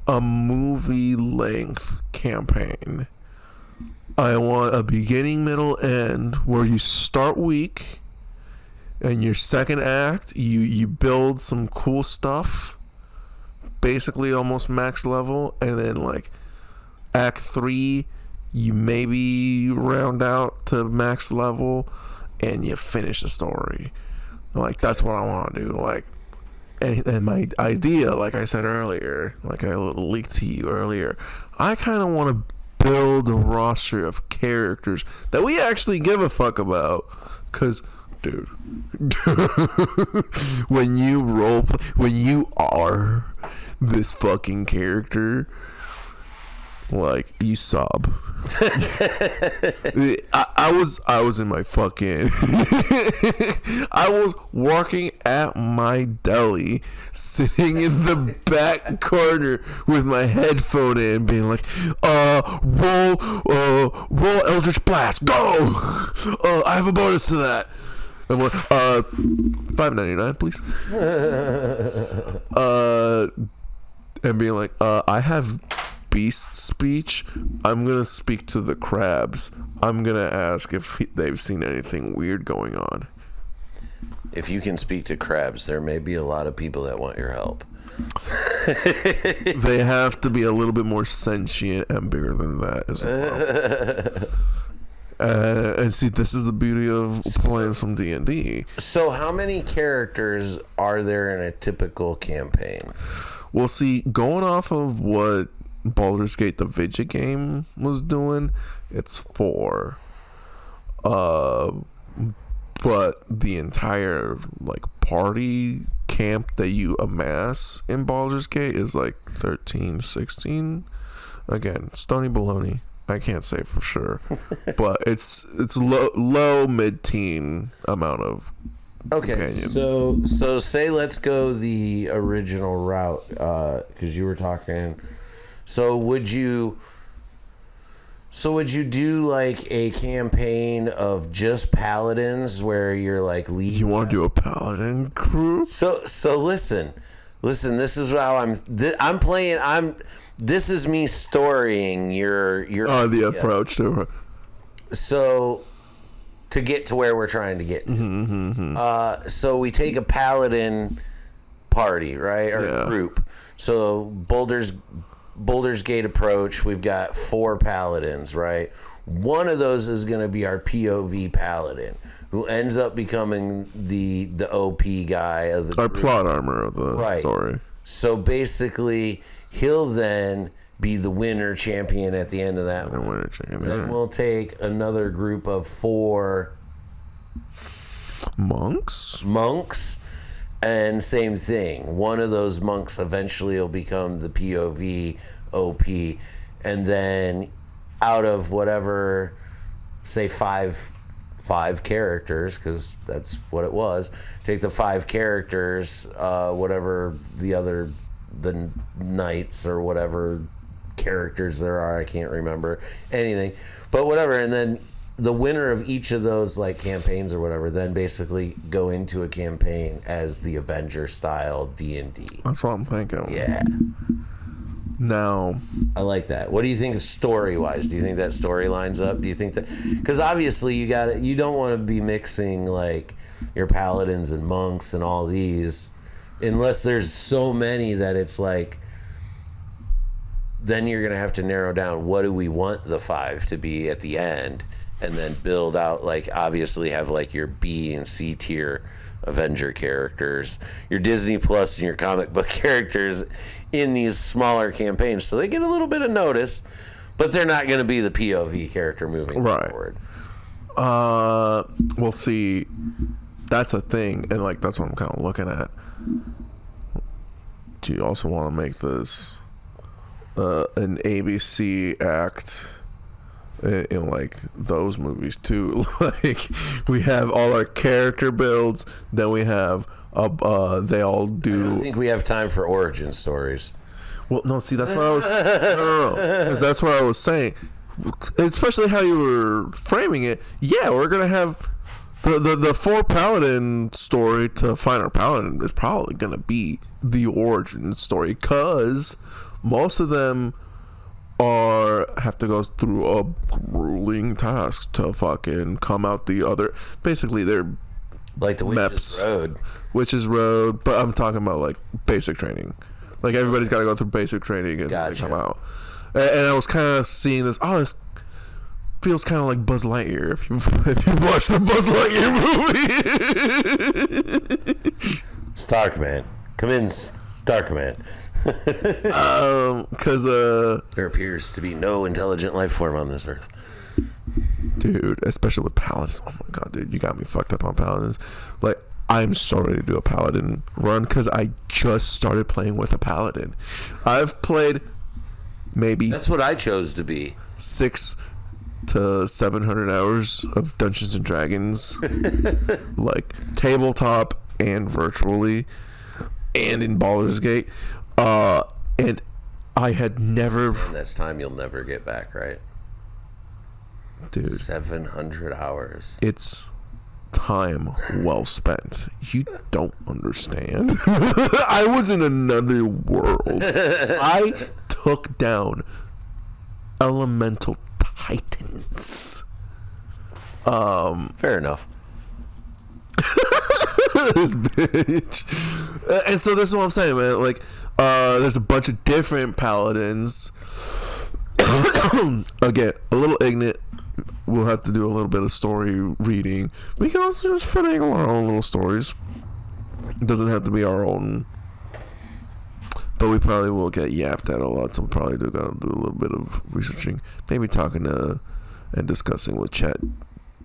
a movie length campaign. I want a beginning, middle, end where you start weak, and your second act, you build some cool stuff, basically almost max level, and then like act 3, you maybe round out to max level, and you finish the story. Like, that's what I want to do. Like, and my idea, like I said earlier, like I leaked to you earlier, I kind of want to build a roster of characters that we actually give a fuck about. Because, dude, when you when you are this fucking character, like, you sob. I was in my fucking I was working at my deli, sitting in the back corner with my headphone in, being like, roll Eldritch Blast, go! I have a bonus to that. I'm like, $5.99, please. And being like, I have beast speech. I'm gonna speak to the crabs. I'm gonna ask if they've seen anything weird going on. If you can speak to crabs, there may be a lot of people that want your help. They have to be a little bit more sentient and bigger than that as well. And see, this is the beauty of playing some D&D. So how many characters are there in a typical campaign? Well, see, going off of what Baldur's Gate, the video game, was doing, it's 4. But the entire like party camp that you amass in Baldur's Gate is like 13, 16. Again, stony baloney. I can't say for sure, but it's low mid-teen amount of companions. So say let's go the original route, because you were talking. So would you do like a campaign of just paladins where you're like lead? You want to do a paladin crew? So listen. This is how I'm playing. This is me storying your the approach to. So to get to where we're trying to get to. So we take a paladin party, right, or group. So Baldur's Gate approach, we've got 4 paladins, right? One of those is going to be our POV paladin, who ends up becoming the OP guy of the our group. plot armor of the story. So basically, he'll then be the winner champion at the end of that one. Then we'll take another group of 4 monks. And same thing. One of those monks eventually will become the POV OP. And then out of whatever, say 5 characters, because that's what it was, take the 5 characters, whatever the knights or whatever characters there are, I can't remember anything. But whatever, and then the winner of each of those like campaigns or whatever then basically go into a campaign as the Avenger style D&D. That's what I'm thinking. Yeah. Now, I like that. What do you think story wise? Do you think that story lines up? Do you think that, because obviously you don't want to be mixing like your paladins and monks and all these unless there's so many that it's like, then you're going to have to narrow down what do we want the 5 to be at the end. And then build out, like, obviously have, like, your B and C tier Avenger characters, your Disney Plus and your comic book characters in these smaller campaigns. So they get a little bit of notice, but they're not going to be the POV character moving forward. We'll see. That's a thing. And, like, that's what I'm kind of looking at. Do you also want to make this an ABC act? In like those movies too, like we have all our character builds, then we have they all do. I don't think we have time for origin stories. Well, no, see, that's what I was no, because that's what I was saying, especially how you were framing it. Yeah, we're gonna have the 4 paladin story to find our paladin is probably gonna be the origin story, because most of them have to go through a grueling task to fucking come out the other. Basically, they're like the Witch's Road. But I'm talking about like basic training. Like everybody's got to go through basic training and they come out. And I was kind of seeing this. Oh, this feels kind of like Buzz Lightyear. If you watch the Buzz Lightyear movie. Starkman, come in, Starkman. Because there appears to be no intelligent life form on this earth, dude, especially with paladins. Oh my god, dude, you got me fucked up on paladins. Like, I'm so ready to do a paladin run because I just started playing with a paladin. I've played maybe that's what I chose to be 600 to 700 hours of Dungeons and Dragons, like tabletop and virtually, and in Baldur's Gate. And I had never. And that's time you'll never get back, right? Dude. 700 hours. It's time well spent. You don't understand. I was in another world. I took down elemental titans. Fair enough. this bitch. And so this is what I'm saying, man. Like, there's a bunch of different paladins. Again, a little ignorant. We'll have to do a little bit of story reading. We can also just finagle our own little stories. It doesn't have to be our own. But we probably will get yapped at a lot, so we probably gotta do a little bit of researching. Maybe talking to and discussing with Chat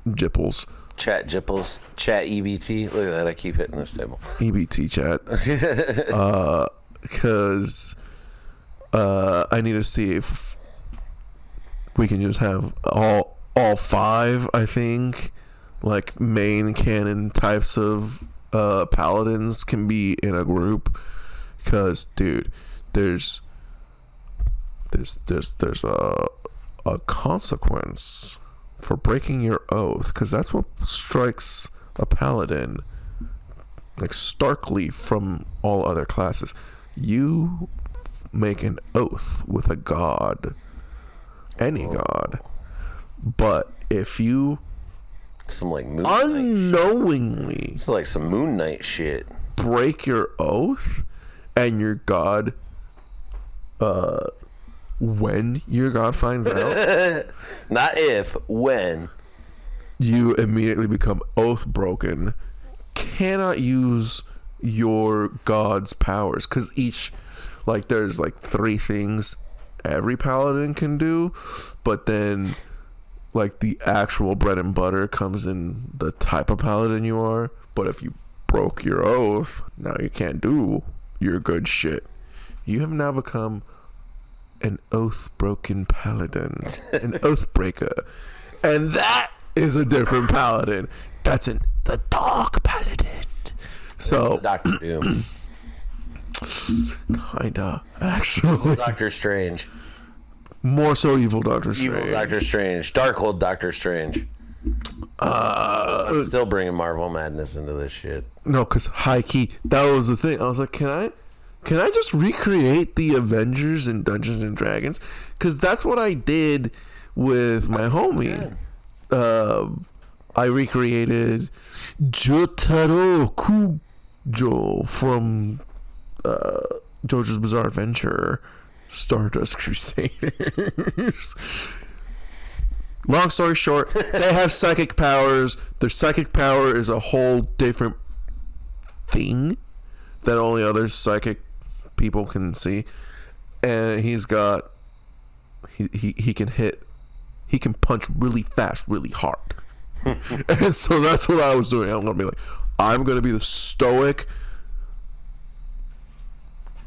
Jipples. Chat Jipples. Chat EBT. Look at that. I keep hitting this table. EBT chat. Because I need to see if we can just have all five, I think, like main canon types of paladins can be in a group. Because, dude, there's a consequence for breaking your oath, because that's what strikes a paladin like starkly from all other classes. You make an oath with a god, any god, but if you some like Moon unknowingly Knight it's like some Moon Knight shit, break your oath, and your god when your god finds out, not if, when, you immediately become oath broken, cannot use your god's powers, because each, like, there's like 3 things every paladin can do, but then like the actual bread and butter comes in the type of paladin you are. But if you broke your oath, now you can't do your good shit. You have now become an oath broken paladin, an oath breaker, and that is a different paladin. That's the dark paladin. So Doctor Doom. Kinda, actually. Doctor Strange. More so evil Doctor Strange. Evil Doctor Strange. Darkhold Doctor Strange. I'm still bringing Marvel Madness into this shit. No, because high key, that was the thing. I was like, can I just recreate the Avengers in Dungeons and Dragons? Because that's what I did with my homie. I recreated Jotaro Kujo from JoJo's Bizarre Adventure, Stardust Crusaders. Long story short, they have psychic powers. Their psychic power is a whole different thing that only other psychic people can see. And he's got he can punch really fast, really hard. And so that's what I was doing. I'm gonna be like, I'm gonna be the stoic,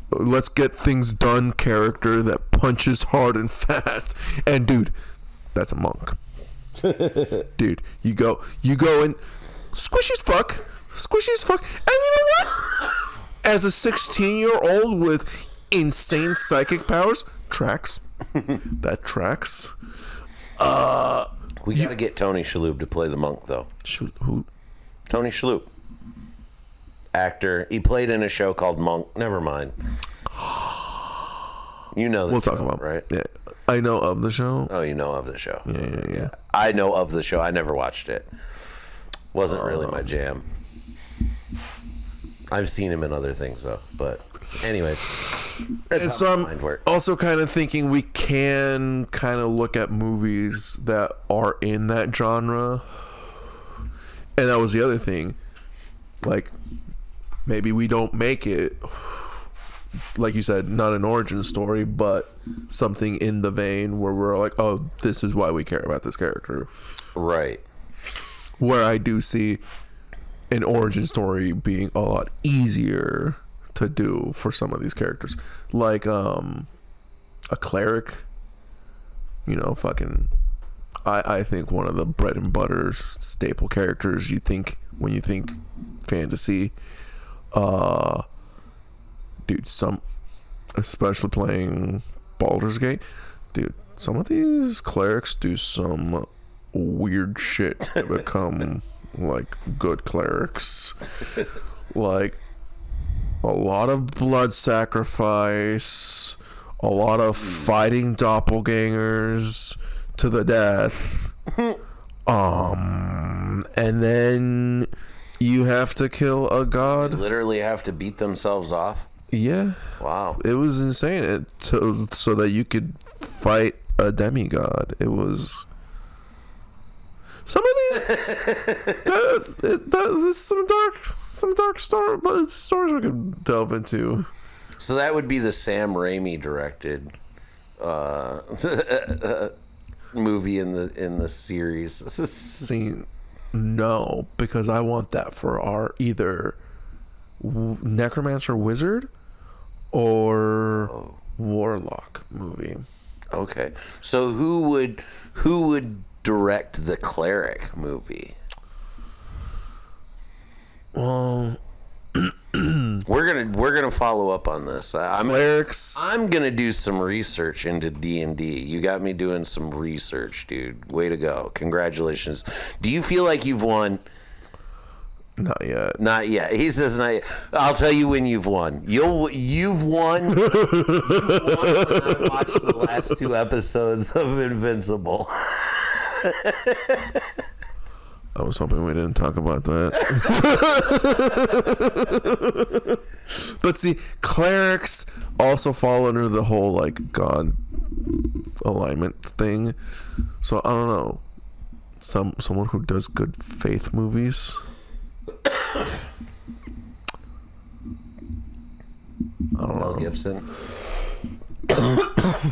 let's get things done character that punches hard and fast. And dude, that's a monk. Dude, you go in squishy as fuck, and you know what? As a 16-year-old with insane psychic powers, tracks. That tracks. We gotta get Tony Shalhoub to play the monk, though. Who? Tony Shalhoub. Actor. He played in a show called Monk. Never mind. You know the We'll show, talk about right? Yeah, I know of the show. Oh, you know of the show. Yeah. I know of the show. I never watched it. Wasn't really my jam. I've seen him in other things, though. But anyways. And so I'm also kind of thinking we can kind of look at movies that are in that genre. And that was the other thing. Like, maybe we don't make it, like you said, not an origin story, but something in the vein where we're like, oh, this is why we care about this character. Right. Where I do see an origin story being a lot easier to do for some of these characters. Like a cleric, you know, fucking, I think one of the bread and butter staple characters you think when you think fantasy. Dude, especially playing Baldur's Gate, dude, some of these clerics do some weird shit to become like good clerics. Like a lot of blood sacrifice, a lot of fighting doppelgangers to the death. And then You have to kill a They god. literally have to beat themselves off. Yeah, Wow. it was insane. So that you could fight a demigod. It was. Some of these, there's some dark stories we could delve into. So that would be the Sam Raimi directed movie in the series. See, no, because I want that for our either necromancer wizard or warlock movie. Okay, so who would direct the cleric movie? Well, we're gonna follow up on this. clerics. I'm gonna do some research into D&D. You got me doing some research, dude. Way to go! Congratulations. Do you feel like you've won? Not yet. Not yet. He says not yet. I'll tell you when you've won. You've won. You've won when I watched the last 2 episodes of Invincible. I was hoping we didn't talk about that. But see, clerics also fall under the whole like god alignment thing. So I don't know. Someone who does good faith movies. I don't know. Mel Gibson.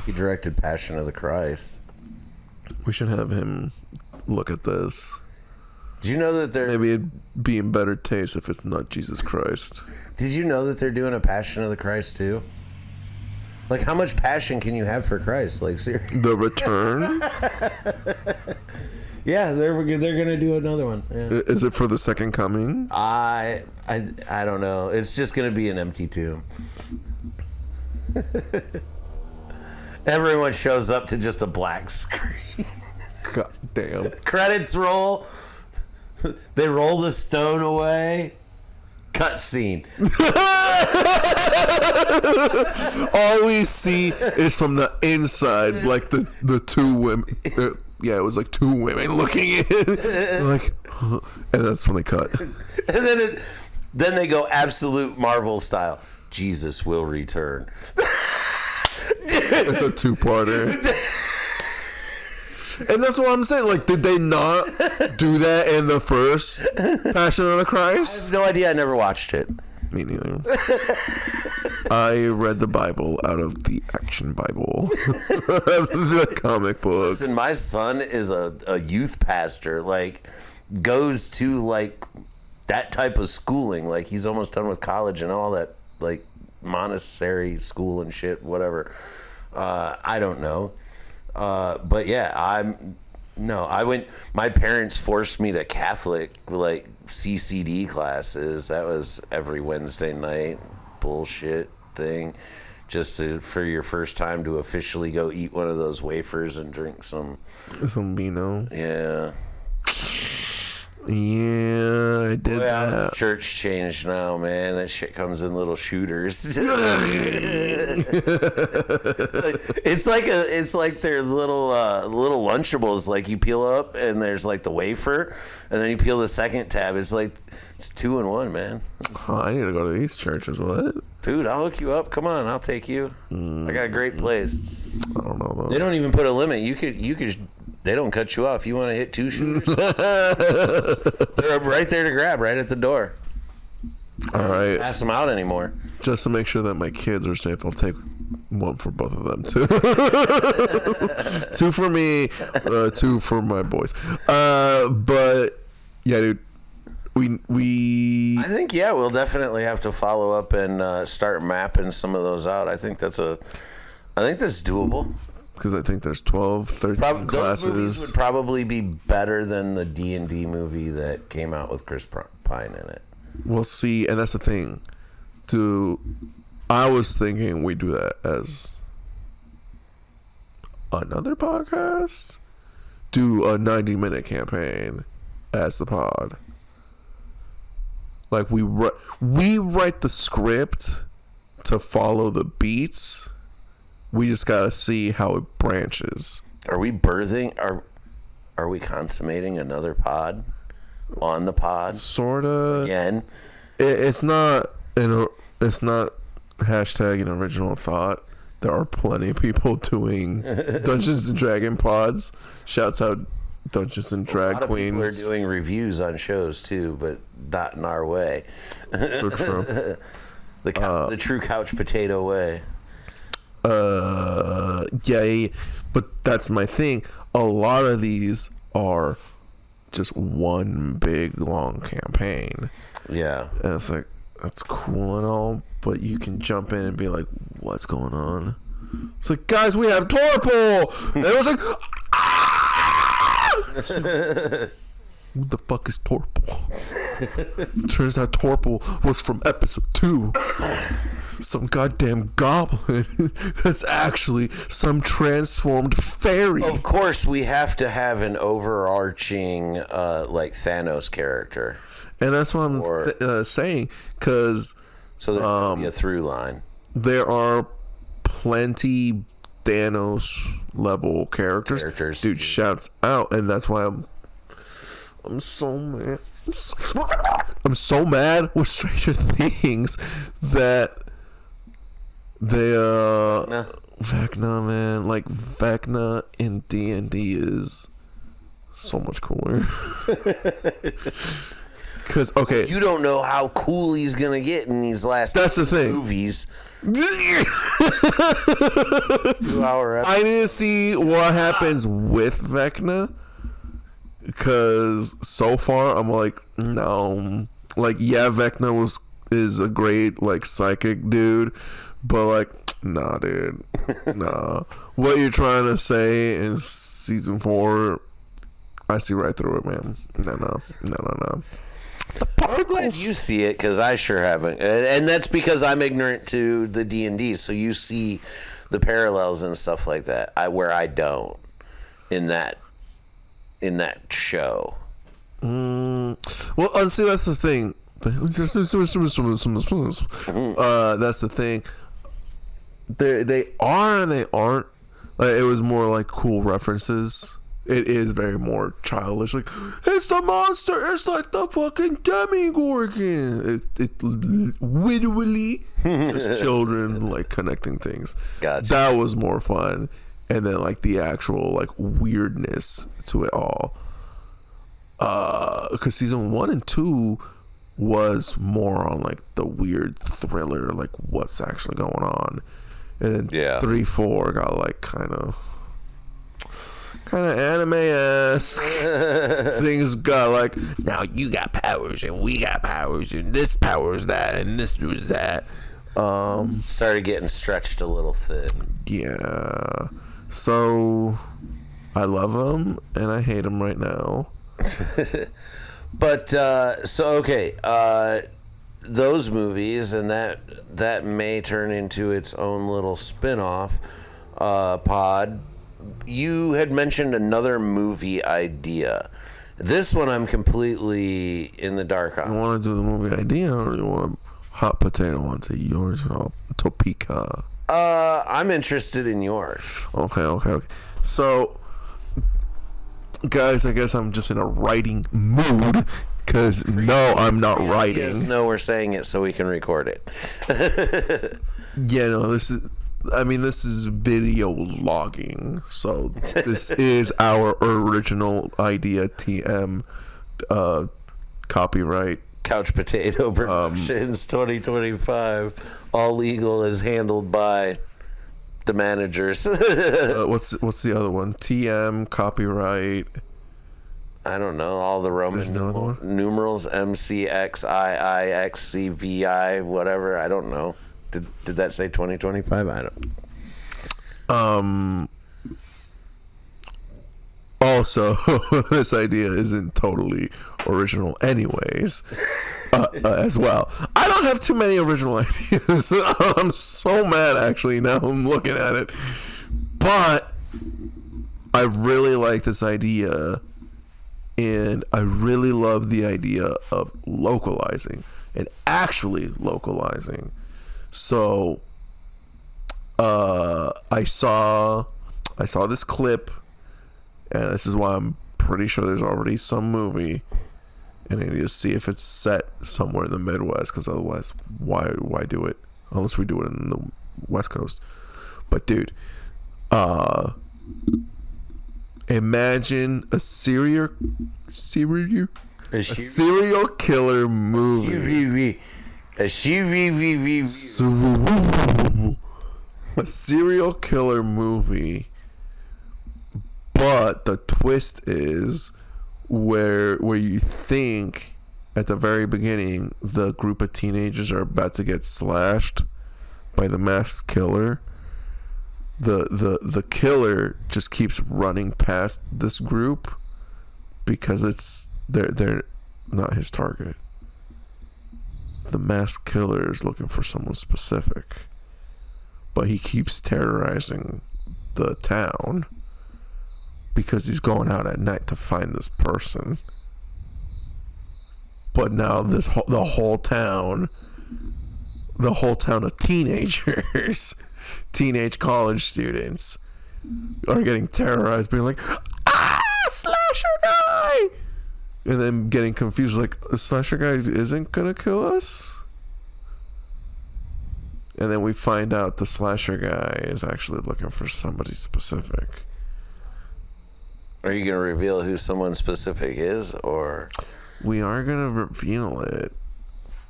He directed Passion of the Christ. We should have him look at this. Did you know that they're Maybe it'd be in better taste if it's not Jesus Christ. Did you know that they're doing a Passion of the Christ too? Like, how much passion can you have for Christ? Like, seriously. The Return? Yeah, they're gonna do another one. Yeah. Is it for the second coming? I don't know. It's just gonna be an empty tomb. Everyone shows up to just a black screen. God damn. Credits roll. They roll the stone away. Cutscene. All we see is from the inside, like the 2 women. Yeah, it was like 2 women looking in, like, and that's when they cut. And then they go absolute Marvel style. Jesus will return. It's a 2-parter. And that's what I'm saying. Like, did they not do that in the first Passion of the I Christ? have no idea. I never watched it. Me neither. I read the Bible out of the Action Bible, the comic book. Listen, my son is a youth pastor. Like, goes to like that type of schooling. Like, he's almost done with college and all that, like monastery school and shit. Whatever. I don't know. But yeah, I went, my parents forced me to Catholic, like, CCD classes. That was every Wednesday night bullshit thing, just for your first time to officially go eat one of those wafers and drink some Vino. Yeah, I did that. Church changed now, man. That shit comes in little shooters. It's like their little Lunchables. Like, you peel up and there's like the wafer, and then you peel the second tab. It's 2 in 1, man. I need to go to these churches. What? Dude, I'll hook you up. Come on, I'll take you. I got a great place. I don't know though. They don't even put a limit. You could. They don't cut you off. You want to hit 2 shooters? They're right there to grab, right at the door. All right. Pass them out anymore. Just to make sure that my kids are safe, I'll take one for both of them too. 2 for me, 2 for my boys. But yeah, dude. We I think we'll definitely have to follow up and start mapping some of those out. I think that's doable. Because I think there's 12, 13 classes. Those movies would probably be better than the D&D movie that came out with Chris Pine in it. We'll see, and that's the thing. I was thinking we do that as another podcast. Do a 90-minute campaign as the pod. Like, we write the script to follow the beats. We just gotta see how it branches. Are we birthing? Are we consummating another pod? on the pod. Sorta. Again. It's not hashtag an original thought. There are plenty of people doing Dungeons and Dragon pods. Shouts out Dungeons and Drag Queens. People are doing reviews on shows too, but not in our way. True. The true couch potato way. Yeah, but that's my thing. A lot of these are just one big long campaign. Yeah. And it's like, that's cool and all, but you can jump in and be like, what's going on? It's like, guys, we have Torpal! And it was like, ah! Who the fuck is Torpal? Turns out Torpal was from episode 2. Some goddamn goblin that's actually some transformed fairy. Of course, we have to have an overarching, like Thanos character. And that's what I'm saying, because so there's gonna be a through line. There are plenty Thanos level characters. Dude, shouts out, and that's why I'm so mad. I'm so mad with Stranger Things that they Vecna, man, like Vecna in D&D is so much cooler. Because you don't know how cool he's gonna get in these last. That's the thing. Movies. 2 hour episode. I need to see what happens with Vecna, because so far I'm like, no, like, yeah, Vecna is a great like psychic dude, but like, nah, dude, nah. What you're trying to say in season 4, I see right through it, man. No. I'm glad you see it, because I sure haven't, and that's because I'm ignorant to the D&D. So you see the parallels and stuff like that, where I don't in that show. Well, see, that's the thing. That's the thing. They are and they aren't. Like, it was more like cool references. It is very more childish. Like, it's the monster. It's like the fucking Demigorgon. It literally just children like connecting things. Gotcha. That was more fun. And then like the actual like weirdness to it all. Because season 1 and 2 was more on like the weird thriller, like what's actually going on. And then 3, 4 got like kind of anime-esque. Things got like, now you got powers and we got powers and this power's that and this was that. Started getting stretched a little thin. Yeah. So I love them and I hate them right now. But those movies, and that may turn into its own little spin-off pod. You had mentioned another movie idea. This one I'm completely in the dark on. You want to do the movie idea, or you want to hot potato onto yours, Topeka? I'm interested in yours. Okay. So, guys, I guess I'm just in a writing mood, because no, I'm not writing. Yes, no, we're saying it so we can record it. Yeah, no, this is video logging. So this is our original idea. TM, copyright. Couch Potato Productions 2025. All legal is handled by the managers. What's the other one? TM, copyright. I don't know. All the Roman numerals. MCXIIXCVI, whatever. I don't know. Did that say 2025? I don't. Also, this idea isn't totally original anyways, as well. I don't have too many original ideas. I'm so mad, actually, now I'm looking at it. But I really like this idea, and I really love the idea of localizing and actually localizing. So I saw this clip, and this is why I'm pretty sure there's already some movie and I need to see if it's set somewhere in the Midwest, because otherwise, why do it? Unless we do it in the West Coast. But dude, imagine a serial killer movie. A serial killer movie, but the twist is where you think at the very beginning the group of teenagers are about to get slashed by the masked killer. The killer just keeps running past this group because they're not his target. The masked killer is looking for someone specific, but he keeps terrorizing the town because he's going out at night to find this person. But now the whole town of teenagers, teenage college students, are getting terrorized, being like, slasher guy, and then getting confused, like, the slasher guy isn't gonna kill us. And then we find out the slasher guy is actually looking for somebody specific. Are you gonna reveal who someone specific is, or? We are gonna reveal it,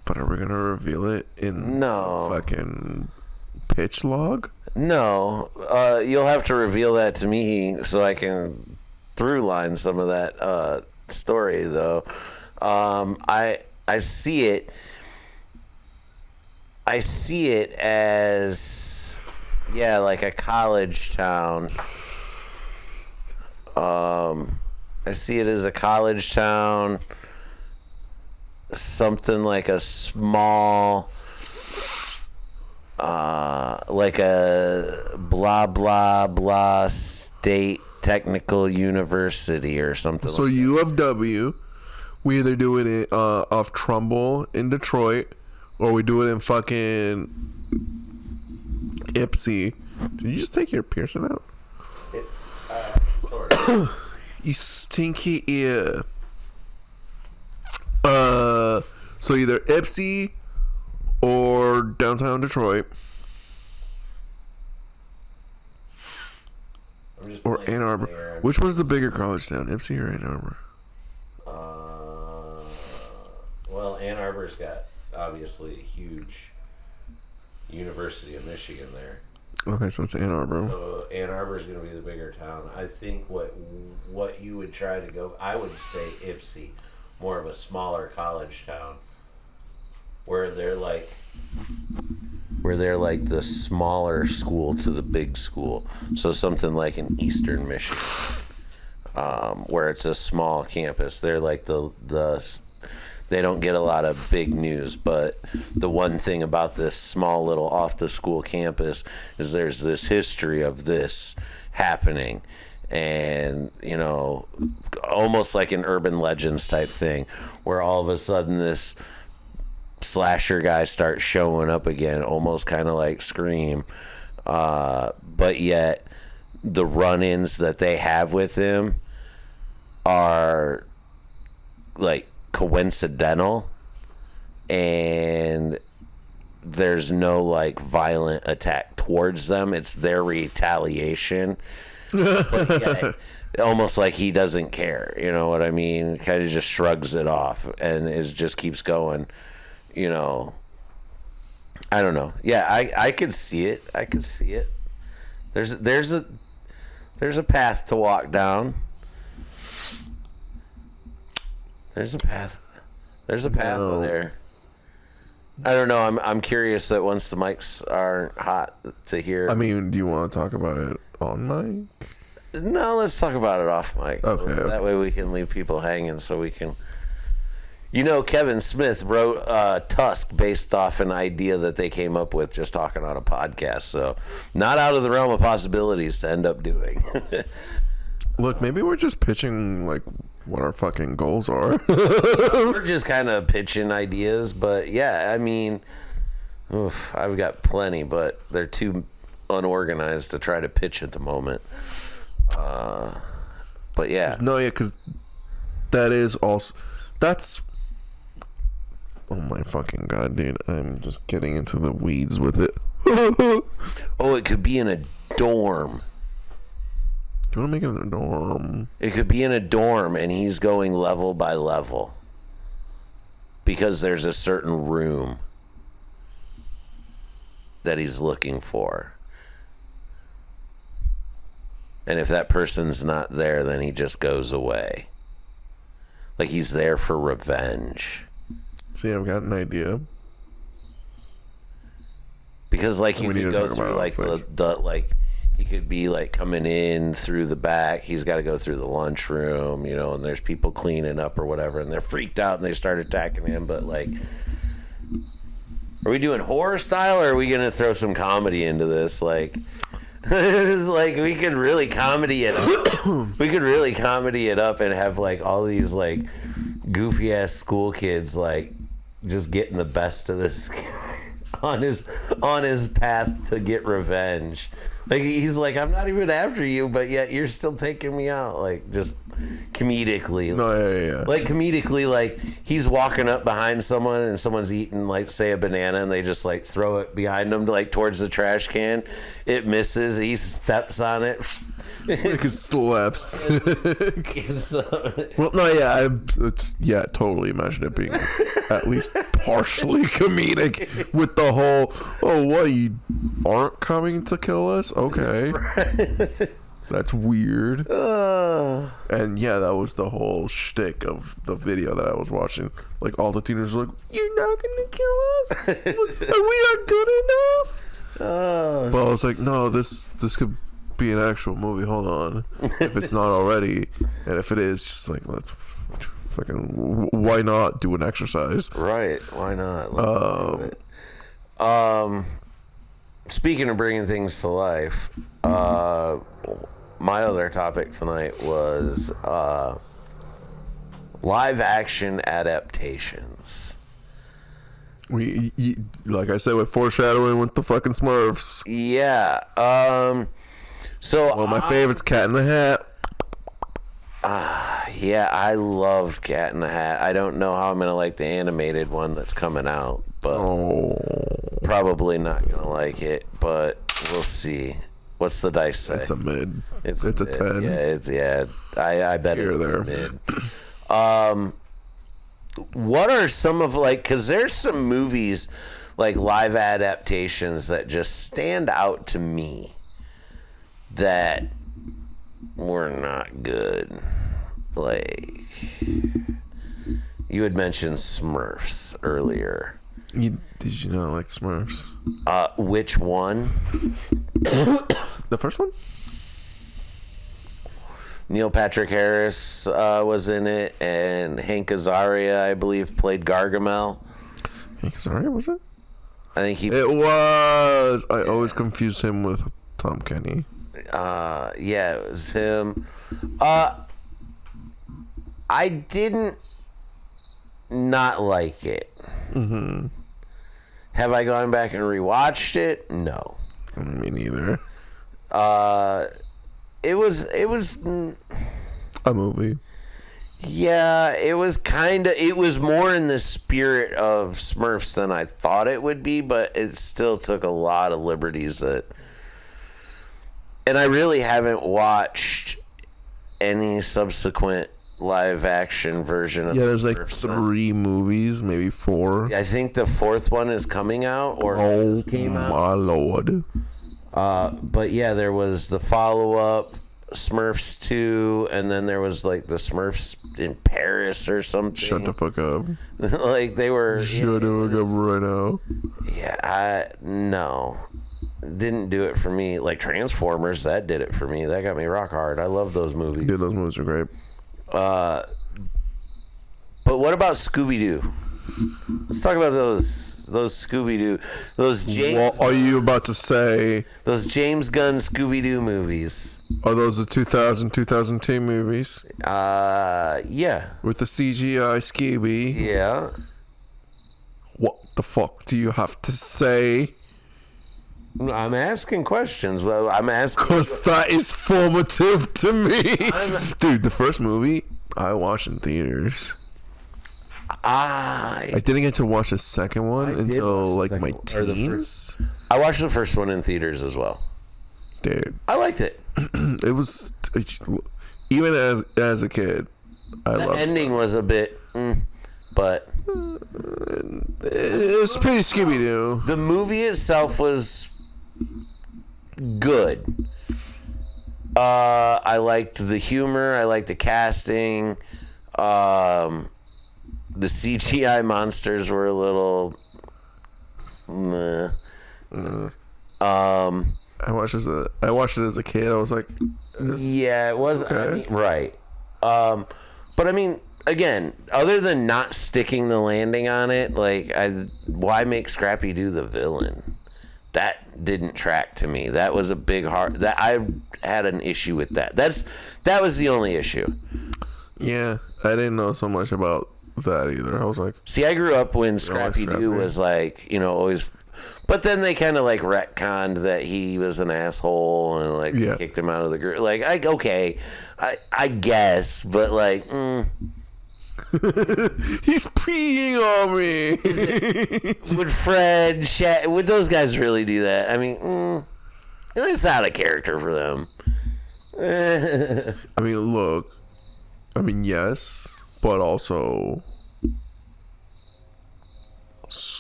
but are we gonna reveal it in fucking pitch log? No, you'll have to reveal that to me so I can through line some of that story, though. I see it. I see it as, yeah, like a college town. I see it as a college town, something like a small, like a blah blah blah state technical university or something. So like UFW, we either do it off Trumbull in Detroit, or we do it in fucking Ipsy. Did you just take your piercing out? Sort of. You stinky ear. So either Ipsy or downtown Detroit, or Ann Arbor. Which one's the bigger college town, Ipsy or Ann Arbor? Well, Ann Arbor's got obviously a huge University of Michigan there. Okay, so it's Ann Arbor. So Ann Arbor is going to be the bigger town. I think what you would try to go, I would say Ipsy, more of a smaller college town, where they're like the smaller school to the big school. So something like in Eastern Michigan, where it's a small campus. They're like they don't get a lot of big news, but the one thing about this small little off the school campus is there's this history of this happening, and almost like an urban legends type thing, where all of a sudden this slasher guy starts showing up again, almost kind of like Scream, but yet the run-ins that they have with him are like coincidental, and there's no like violent attack towards them. It's their retaliation. But yet, almost like he doesn't care, you know what I mean? Kind of just shrugs it off and just keeps going. I don't know. Yeah, I could see it. I could see it. There's a path to walk down. There's a path. There's a path there. I don't know. I'm curious that once the mics are hot to hear. I mean, do you want to talk about it on mic? No, let's talk about it off mic. Okay. That way we can leave people hanging, so we can. Kevin Smith wrote Tusk based off an idea that they came up with just talking on a podcast. So, not out of the realm of possibilities to end up doing. Look, maybe we're just pitching like what our fucking goals are. We're just kind of pitching ideas, but yeah, I mean, I've got plenty, but they're too unorganized to try to pitch at the moment. But yeah, no, yeah, because that is also That's. Oh my fucking god, dude! I'm just getting into the weeds with it. Oh, it could be in a dorm. Do you want to make it in a dorm? It could be in a dorm, and he's going level by level because there's a certain room that he's looking for. And if that person's not there, then he just goes away. Like he's there for revenge. See, I've got an idea. Because like you could go through like the like he could be like coming in through the back. He's got to go through the lunchroom, you know, and there's people cleaning up or whatever, and they're freaked out and they start attacking him. But like, are we doing horror style or are we gonna throw some comedy into this? Like, it's like we could really comedy it up. We could really comedy it up and have like all these like goofy ass school kids like just getting the best of this guy on his path to get revenge. Like he's like, I'm not even after you, but yet you're still taking me out. Like just comedically. No, yeah. Like comedically, like he's walking up behind someone and someone's eating like say a banana and they just like throw it behind them to, like towards the trash can. It misses. He steps on it. Like it slaps. Well, no, yeah, totally imagine it being at least partially comedic with the whole, oh, what, you aren't coming to kill us? Okay. That's weird. And yeah, that was the whole shtick of the video that I was watching. Like all the teenagers were like, you're not gonna kill us? Are we not good enough? But I was like, no, this could be an actual movie. Hold on. If it's not already, and if it is, just like, let's fucking, why not do an exercise? Right, why not? Let's do it. Speaking of bringing things to life, my other topic tonight was live action adaptations. Like I said, with foreshadowing with the fucking Smurfs. Yeah. My favorite's Cat in the Hat. Yeah, I loved Cat in the Hat. I don't know how I'm gonna like the animated one that's coming out, but probably not gonna like it. But we'll see. What's the dice say? It's a mid. It's a mid. 10. I bet You're there. Mid. What are some of like? Because there's some movies like live adaptations that just stand out to me that were not good. Like you had mentioned Smurfs earlier. Did you not like Smurfs? Which one? The first one? Neil Patrick Harris was in it, and Hank Azaria, I believe, played Gargamel. Hank Azaria, was it? I think he. It was. I always confused him with Tom Kenny. Yeah, it was him. I didn't not like it. Mm-hmm. Have I gone back and rewatched it? No. Me neither. It was a movie. Yeah, it was more in the spirit of Smurfs than I thought it would be, but it still took a lot of liberties and I really haven't watched any subsequent live action version of there's like 3 movies, maybe 4. I think the 4th one is coming out or came out. My lord. But yeah, there was the follow-up Smurfs 2, and then there was like the Smurfs in Paris or something. Shut the fuck up. Like they were. Shut the fuck up right now. Yeah, no. Didn't do it for me. Like Transformers, that did it for me. That got me rock hard. I love those movies. Dude, those movies are great. But what about Scooby-Doo? Let's talk about those Scooby-Doo, those James. What are you about to say? Those James Gunn Scooby-Doo movies. Are those the 2002 movies? Yeah. With the CGI Scooby. Yeah. What the fuck do you have to say? I'm asking questions. Well, I'm asking because that is formative to me. Dude, the first movie I watched in theaters. I didn't get to watch the second one until like my teens. I watched the first one in theaters as well. Dude, I liked it. It was even as a kid. The ending was a bit, but it was pretty Scooby Doo. The movie itself was good. I liked the humor. I liked the casting. The CGI monsters were a little. I watched it as a kid. I was like, yeah, it was okay. I mean, right. But I mean, again, other than not sticking the landing on it, like, why make Scrappy Doo the villain? That didn't track to me. That was a big heart. That I had an issue with that. That was the only issue. Yeah, I didn't know so much about that either. I was like, see, I grew up when Scrappy Doo was like, always. But then they kind of like retconned that he was an asshole and like kicked him out of the group. Like, I guess, but like, he's peeing on me. Would Fred, would those guys really do that? I mean, it's out of character for them. I mean, look. I mean, yes, but also,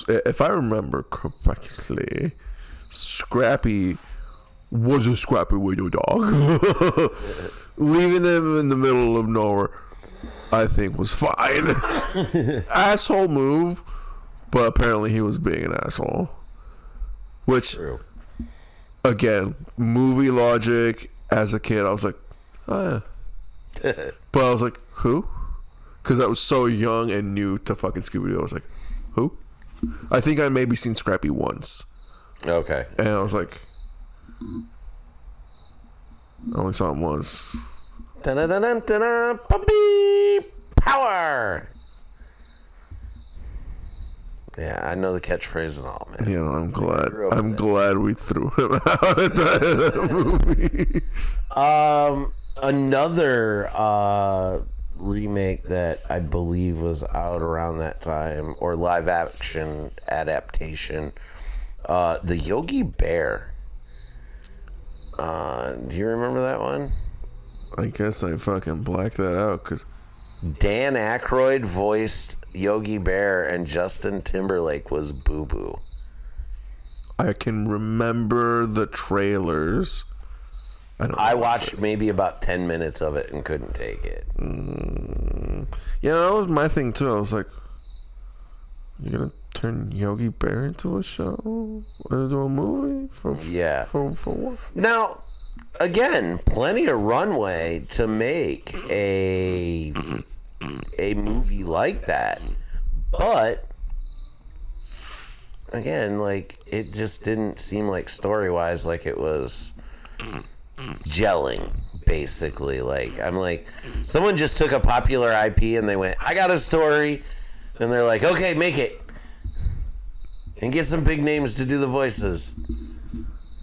if I remember correctly, Scrappy was a scrappy widow dog. Leaving them in the middle of nowhere, I think, was fine. Asshole move, but apparently he was being an asshole. Which, again, movie logic. As a kid, I was like, oh yeah. But I was like, who? Because I was so young and new to fucking Scooby-Doo. I was like, who? I think I maybe seen Scrappy once. Okay. And I was like, I only saw him once. Dun-dun-dun-dun-dun, puppy power. Yeah, I know the catchphrase and all, man. Yeah, I'm glad. I'm glad we threw him out at that movie. Another remake that I believe was out around that time, or live action adaptation, the Yogi Bear. Do you remember that one? I guess I fucking blacked that out because Dan Aykroyd voiced Yogi Bear and Justin Timberlake was Boo Boo. I can remember the trailers. I watched maybe about 10 minutes of it and couldn't take it. Yeah, that was my thing too. I was like, you're gonna turn Yogi Bear into a show? Into a movie? For what? Now, again, plenty of runway to make a movie like that. But again, like, it just didn't seem like story-wise like it was gelling, basically. Like, I'm like, someone just took a popular IP and they went, I got a story, and they're like, okay, make it and get some big names to do the voices.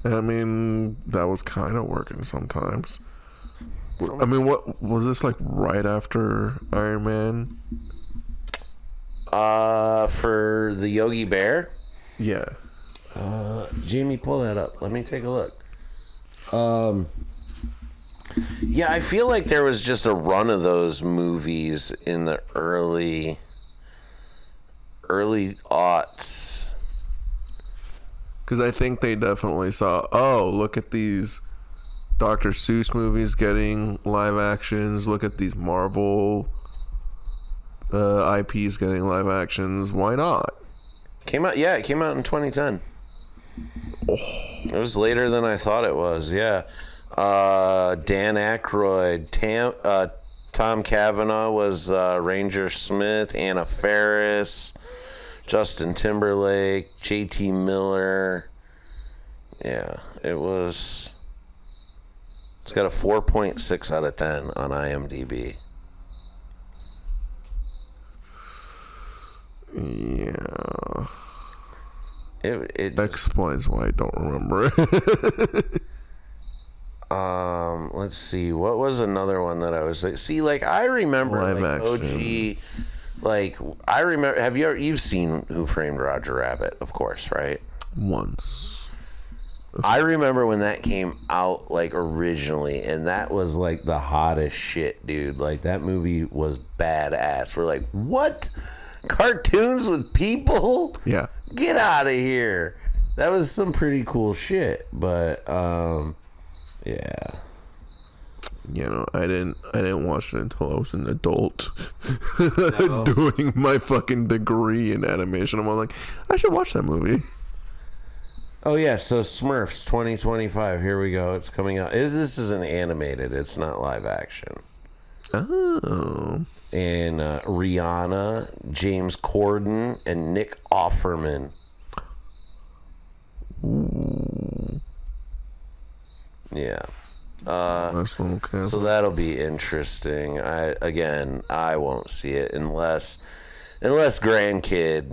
I mean, that was kind of working sometimes. I mean, what was this, like, right after Iron Man? For the Yogi Bear? Yeah. Jamie, pull that up. Let me take a look. Yeah, I feel like there was just a run of those movies in the early aughts. Because I think they definitely saw, oh, look at these Dr. Seuss movies getting live actions. Look at these Marvel IPs getting live actions. Why not? It came out in 2010. Oh. It was later than I thought it was, yeah. Dan Aykroyd, Tom Cavanaugh was Ranger Smith, Anna Faris, Justin Timberlake, JT Miller. Yeah, it's got a 4.6 out of 10 on IMDb. Yeah. It explains why I don't remember it. Let's see. What was another one that I was like? See, like, I remember live like action. Like, I remember, you've seen Who Framed Roger Rabbit, of course, right? Once. I remember when that came out, like, originally, and that was, like, the hottest shit, dude. Like, that movie was badass. We're like, what? Cartoons with people? Yeah. Get out of here. That was some pretty cool shit, but, yeah. You know, I didn't watch it until I was an adult doing my fucking degree in animation. I'm all like, I should watch that movie. Oh yeah, so Smurfs 2025. Here we go. It's coming out. This isn't animated. It's not live action. Oh. And Rihanna, James Corden, and Nick Offerman. Ooh. Yeah. Nice little cast. So that'll be interesting. I won't see it unless grandkid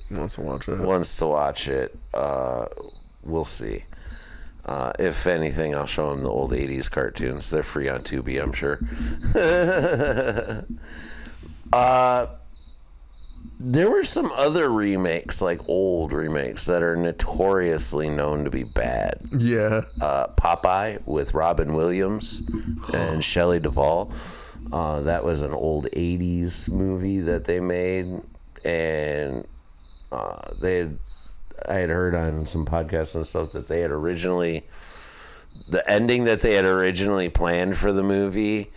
Wants to watch it. wants to watch it. We'll see. If anything, I'll show him the old 80s cartoons. They're free on Tubi, I'm sure. There were some other remakes, like old remakes, that are notoriously known to be bad. Yeah. Popeye with Robin Williams and Shelley Duvall. That was an old 80s movie that they made. And I had heard on some podcasts and stuff that they had originally, the ending that they had originally planned for the movie,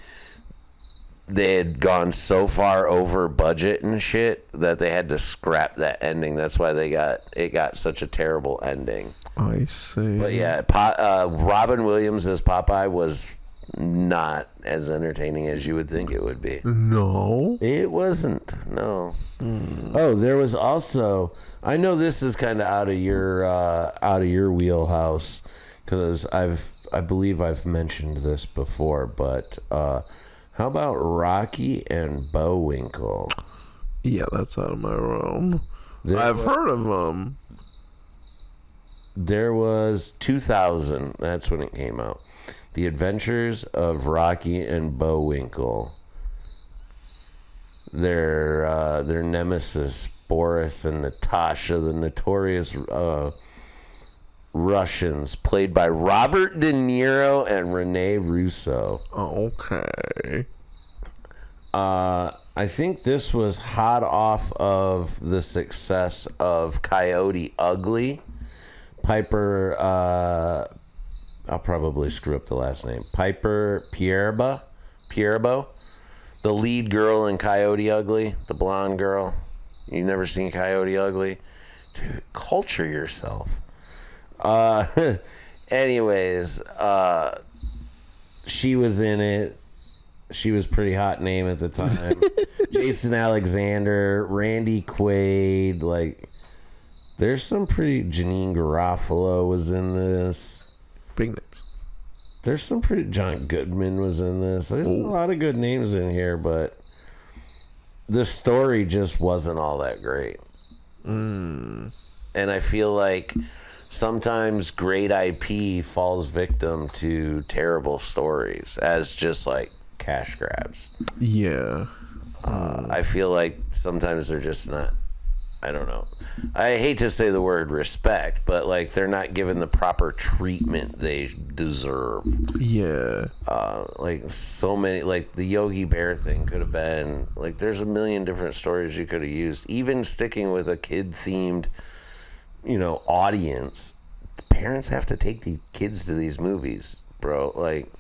they had gone so far over budget and shit that they had to scrap that ending. That's why it got such a terrible ending. I see. But yeah, Robin Williams as Popeye was not as entertaining as you would think it would be. No. It wasn't. No. Oh, there was also. I know this is kind of out of your wheelhouse, because I believe I've mentioned this before. But how about Rocky and Bullwinkle? Yeah, that's out of my realm. I've heard of them. There was 2000. That's when it came out. The Adventures of Rocky and Bullwinkle. Their nemesis Boris and Natasha, the notorious Russians, played by Robert De Niro and Rene Russo. Okay. I think this was hot off of the success of Coyote Ugly. Piper, I'll probably screw up the last name. Piper Pierbo, the lead girl in Coyote Ugly, the blonde girl. You never seen Coyote Ugly? Dude, culture yourself. Anyways, she was in it. She was pretty hot name at the time. Jason Alexander, Randy Quaid, like, there's some pretty. Janine Garofalo was in this. Big names. There's some pretty. John Goodman was in this. There's a lot of good names in here, but the story just wasn't all that great. And I feel like sometimes great IP falls victim to terrible stories as just like cash grabs. Yeah. I feel like sometimes they're just not. I don't know. I hate to say the word respect, but like they're not given the proper treatment they deserve. Yeah. Like so many, like the Yogi Bear thing could have been like. There's a million different stories you could have used. Even sticking with a kid-themed, audience. Parents have to take the kids to these movies, bro. Like,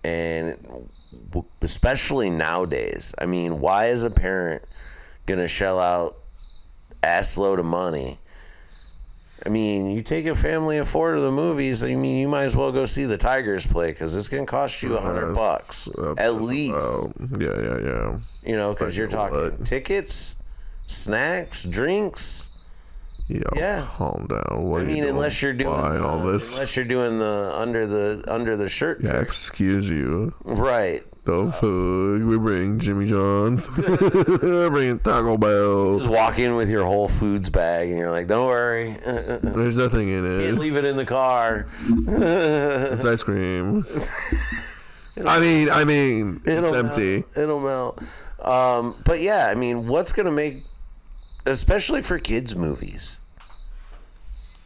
and especially nowadays. I mean, why is a parent gonna shell out ass load of money? I mean, you take a family of four to the movies. I mean, you might as well go see the Tigers play because it's gonna cost you $100 at least. Yeah. Because you're talking tickets, snacks, drinks. Yeah. Calm down. What I mean, unless you're doing all this, unless you're doing the under the shirt. Yeah, trick. excuse you. Right. The fuck? We bring Jimmy John's. We're bringing Taco Bell. Just walk in with your Whole Foods bag and you're like, don't worry. There's nothing in it. Can't leave it in the car. It's ice cream. I mean, it's empty. It'll melt. But yeah, I mean, what's gonna make, especially for kids movies,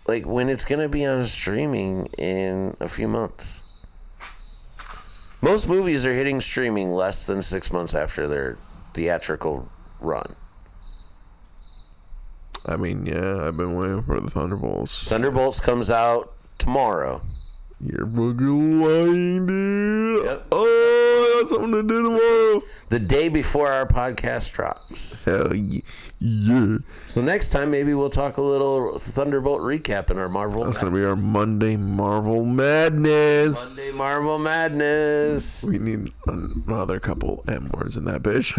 like when it's gonna be on streaming in a few months? Most movies are hitting streaming less than 6 months after their theatrical run. I mean, yeah, I've been waiting for the Thunderbolts. Thunderbolts comes out tomorrow. You're fucking lying, dude. Yep. Oh, I got something to do tomorrow. The day before our podcast drops. Hell yeah. So next time, maybe we'll talk a little Thunderbolt recap in our Marvel. That's going to be our Monday Marvel Madness. Monday Marvel Madness. We need another couple M words in that bitch.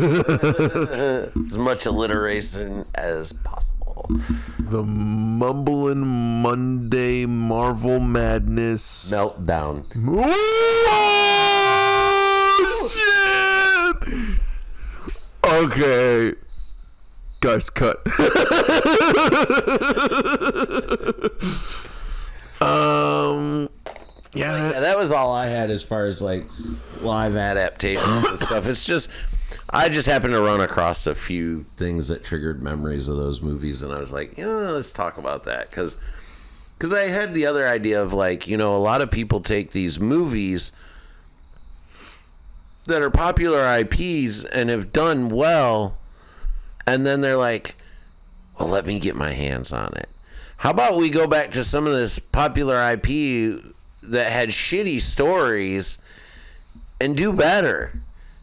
As much alliteration as possible. The Mumbling Monday Marvel Madness Meltdown. Oh, shit! Okay. Guys, cut. Yeah, that was all I had as far as like live adaptations and stuff. It's just, I just happened to run across a few things that triggered memories of those movies, and I was like, let's talk about that, because I had the other idea of like, a lot of people take these movies that are popular IPs and have done well, and then they're like, well, let me get my hands on it. How about we go back to some of this popular IP that had shitty stories and do better,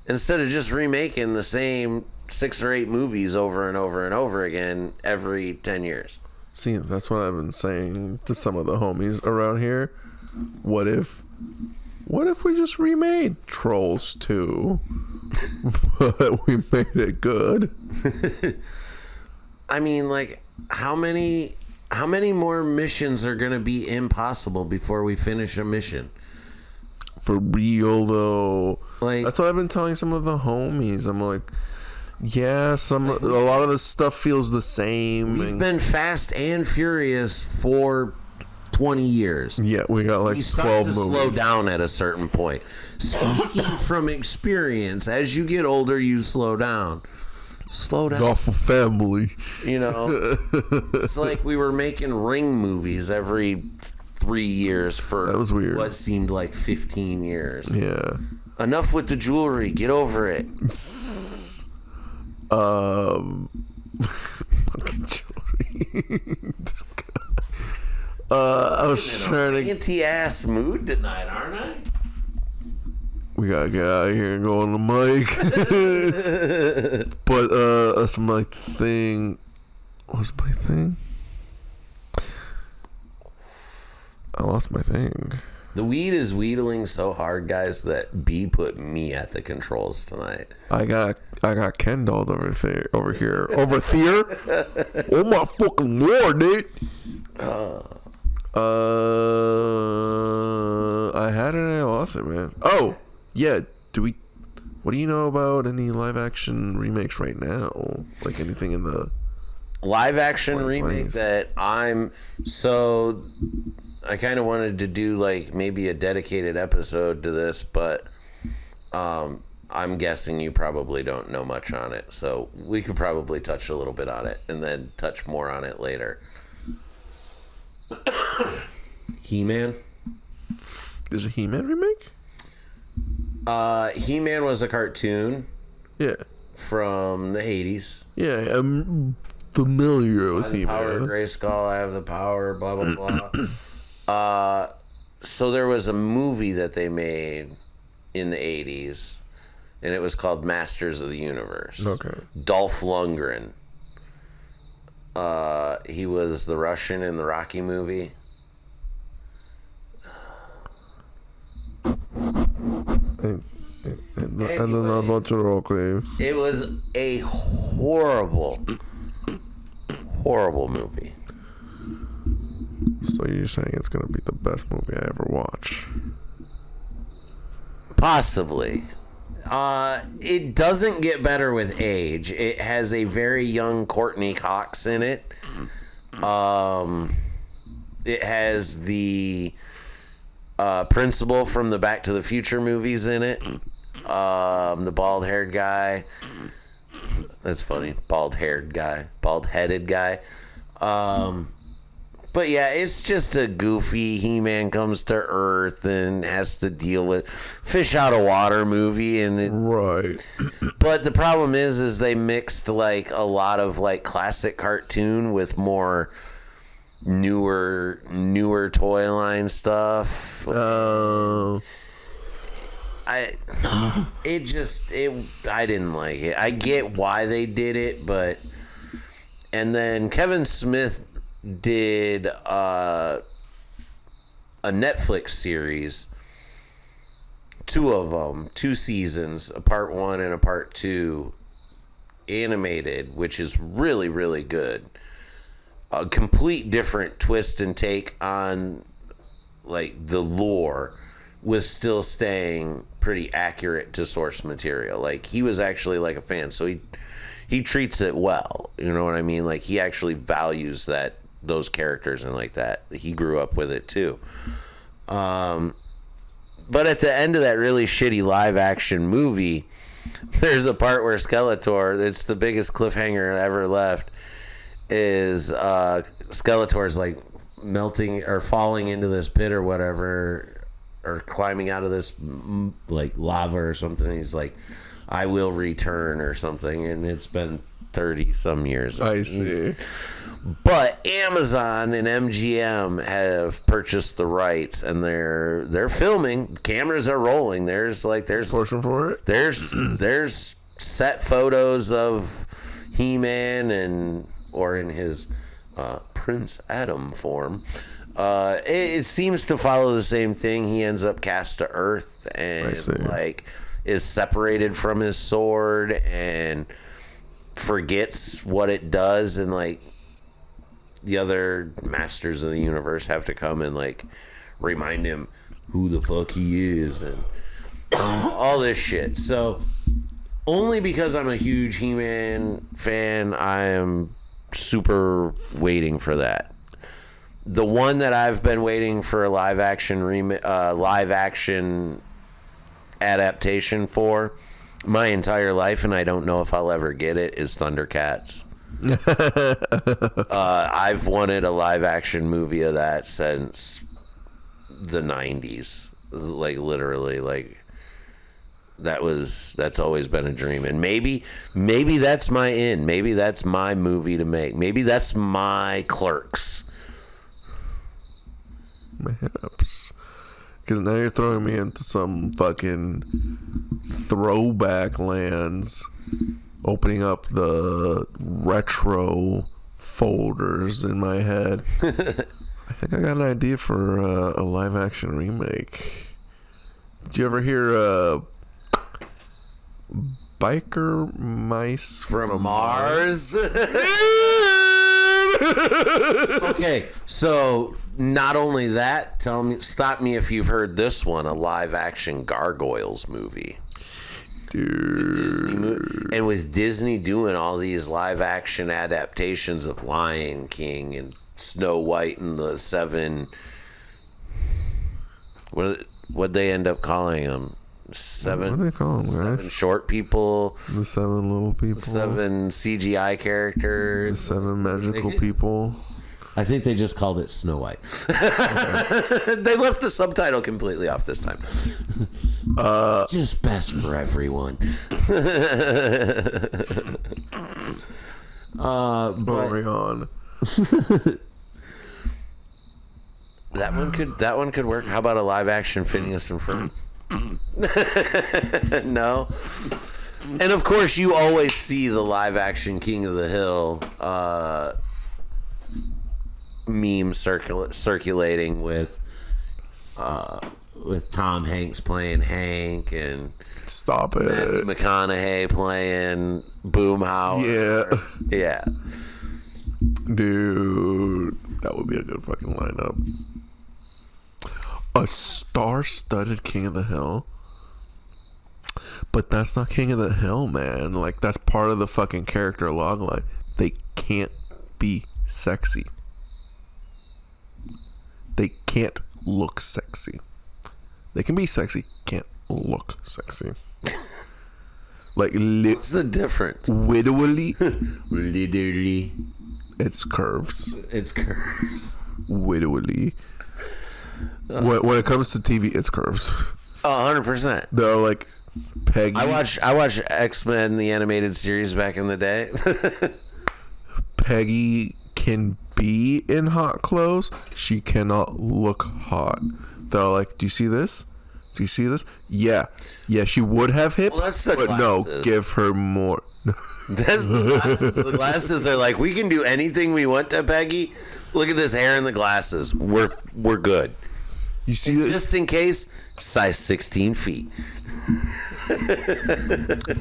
instead of just remaking the same 6 or 8 movies over and over and over again every 10 years. See, that's what I've been saying to some of the homies around here. What if we just remade Trolls 2, but we made it good? I mean, like, how many more missions are going to be impossible before we finish a mission? For real, though. Like, that's what I've been telling some of the homies. I'm like, yeah, a lot of this stuff feels the same. We've been Fast and Furious for 20 years. Yeah, we got like 12 movies. Slow down at a certain point. Speaking from experience, as you get older, you slow down. Slow down. Not for family. It's like we were making Ring movies every 3 years for that was weird. What seemed like 15 years. Yeah. Enough with the jewelry. Get over it. Fucking jewelry. This guy. I was trying to anti-ass mood tonight, aren't I? We gotta get out of here and go on the mic. But that's my thing. What's my thing? I lost my thing. The weed is wheedling so hard, guys, that B put me at the controls tonight. I got Kendalled over here. Over there? Oh my fucking lord, dude. I had it and I lost it, man. Oh, yeah. What do you know about any live action remakes right now? Like anything in the live action remake that I kind of wanted to do like maybe a dedicated episode to this, but I'm guessing you probably don't know much on it, so we could probably touch a little bit on it and then touch more on it later. He-Man. There's a He-Man remake? He-Man was a cartoon. Yeah. From the 80s. Yeah, I'm familiar with He-Man. Power of Grayskull, I have the power, blah, blah, blah. So there was a movie that they made in the 80s, and it was called Masters of the Universe. Okay. Dolph Lundgren. He was the Russian in the Rocky movie. It was a horrible movie. So you're saying it's going to be the best movie I ever watch? Possibly. It doesn't get better with age. It has a very young Courtney Cox in it. It has the Principal from the Back to the Future movies in it. The bald-haired guy. That's funny. Bald-headed guy. But yeah, it's just a goofy He-Man comes to Earth and has to deal with fish out of water movie, and Right. but the problem is they mixed like a lot of like classic cartoon with more newer toy line stuff. I didn't like it. I get why they did it, but and then Kevin Smith did a Netflix series, 2 of them, 2 seasons, a part 1 and a part 2, animated, which is really, really good. A complete different twist and take on like the lore, with still staying pretty accurate to source material. Like, he was actually like a fan, so he treats it well, you know what I mean? Like, he actually values those characters and like that. He grew up with it too. But at the end of that really shitty live action movie, there's a part where Skeletor, it's the biggest cliffhanger ever left, is Skeletor's like melting or falling into this pit or whatever, or climbing out of this like lava or something. He's like, I will return or something, and it's been 30 some years. I see. But Amazon and MGM have purchased the rights, and they're filming. Cameras are rolling. There's Portion for it. There's set photos of He-Man or in his Prince Adam form. It seems to follow the same thing. He ends up cast to Earth and like is separated from his sword and forgets what it does, and like the other masters of the universe have to come and like remind him who the fuck he is and all this shit. So only because I'm a huge He-Man fan, I am super waiting for that. The one that I've been waiting for a live action adaptation for my entire life, and I don't know if I'll ever get it, is Thundercats. I've wanted a live action movie of that since the 90s, like literally, like that's always been a dream. And maybe that's my end. Maybe that's my movie to make. Maybe that's my Clerks. Perhaps. Because now you're throwing me into some fucking throwback lands, opening up the retro folders in my head. I think I got an idea for a live action remake. Did you ever hear Biker Mice from Mars? Okay, so not only that, stop me if you've heard this one, a live action Gargoyles movie. Dude. And with Disney doing all these live action adaptations of Lion King and Snow White and the 7, what'd they end up calling them? 7. What do they call them, guys? 7 short people. The 7 little people. 7 CGI characters. The 7 magical people. I think they just called it Snow White. They left the subtitle completely off this time. Just best for everyone. Moving on. That one could work. How about a live action Phineas and Ferb? No. And of course, you always see the live action King of the Hill meme circulating with Tom Hanks playing Hank and Stop it. Matthew McConaughey playing Boomhauer. Yeah. Dude, that would be a good fucking lineup. A star-studded King of the Hill? But that's not King of the Hill, man. Like, that's part of the fucking character logline. They can't be sexy. They can't look sexy. They can be sexy, can't look sexy. Like What's the difference? literally, Literally. it's curves. It's curves. Literally. When it comes to TV, it's curves. 100%. They're like Peggy. I watched X-Men the animated series back in the day. Peggy can be in hot clothes. She cannot look hot. They're like, do you see this? Do you see this? Yeah. She would have hip, Well, that's the but no, glasses. give her more. That's the glasses. The glasses are like, we can do anything we want to Peggy. Look at this hair and the glasses. We're good. You see this? Just in case, size 16 feet.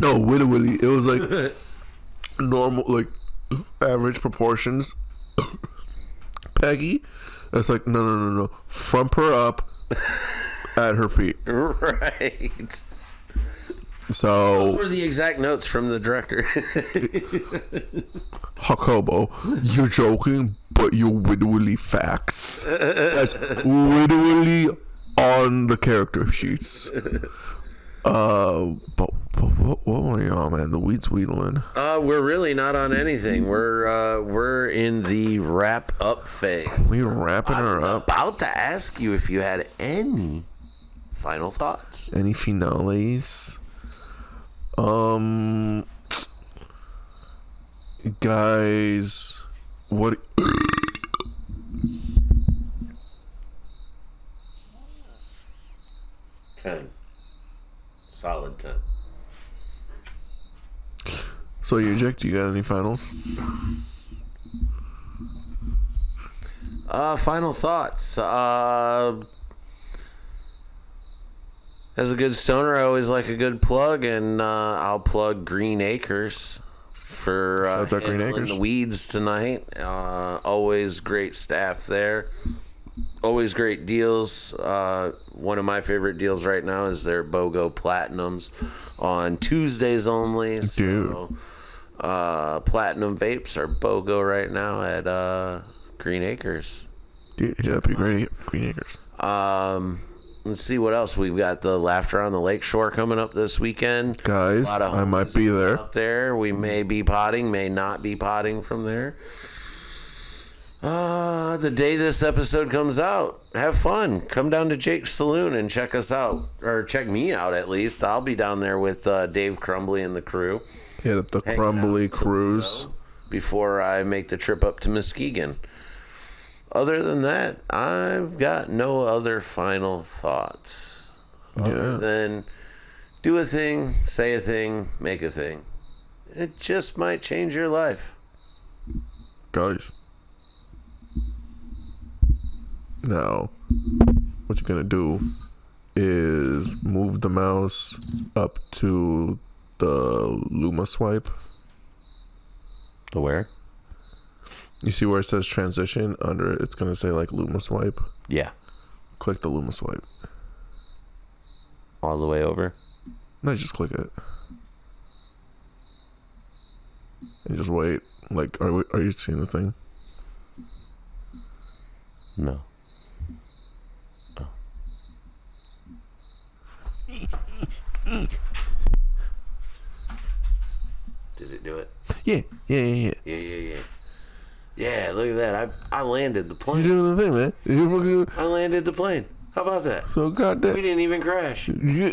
No, literally, it was like normal, like average proportions. Peggy, it's like no. Front her up at her feet. Right. So Those were the exact notes from the director. Jacobo, you're joking, but you're literally facts. That's literally on the character sheets. But what were you on, man? The weed's wheedling. We're really not on anything. We're in the wrap up phase. We're wrapping I her was up. about to ask you if you had any final thoughts. Any finales? Guys, what? 10. Solid 10. So you got any finals? Final thoughts. As a good stoner, I always like a good plug, and I'll plug Green Acres for Shouts out Green handling Acres. the weeds tonight. Always great staff there. Always great deals. One of my favorite deals right now is their BOGO Platinums on Tuesdays only. So, Platinum vapes are BOGO right now at Green Acres. Dude, that'd be great. Green Acres. Let's see what else we've got. The Laughter on the Lakeshore coming up this weekend. Guys, A lot of I might be there. out there. We may be potting, may not be potting from there. The day this episode comes out, have fun. Come down to Jake's Saloon and check us out, or check me out at least. I'll be down there with Dave Crumbly and the crew. Hit up the Hanging Crumbly out Cruise. before I make the trip up to Muskegon. Other than that, I've got no other final thoughts. Other than do a thing, say a thing, make a thing. It just might change your life. Guys. Now, what you're gonna do is move the mouse up to the Luma swipe. The where? You see where it says transition? Under it, it's gonna say like Luma swipe. Yeah. Click the Luma swipe. All the way over? No, just click it. And just wait. Like, are you seeing the thing? No. Did it do it? Yeah. Yeah. Yeah, look at that. I landed the You're plane. doing the thing, man. You're fucking I landed the plane. How about that? so We goddamn. didn't even crash. Yeah.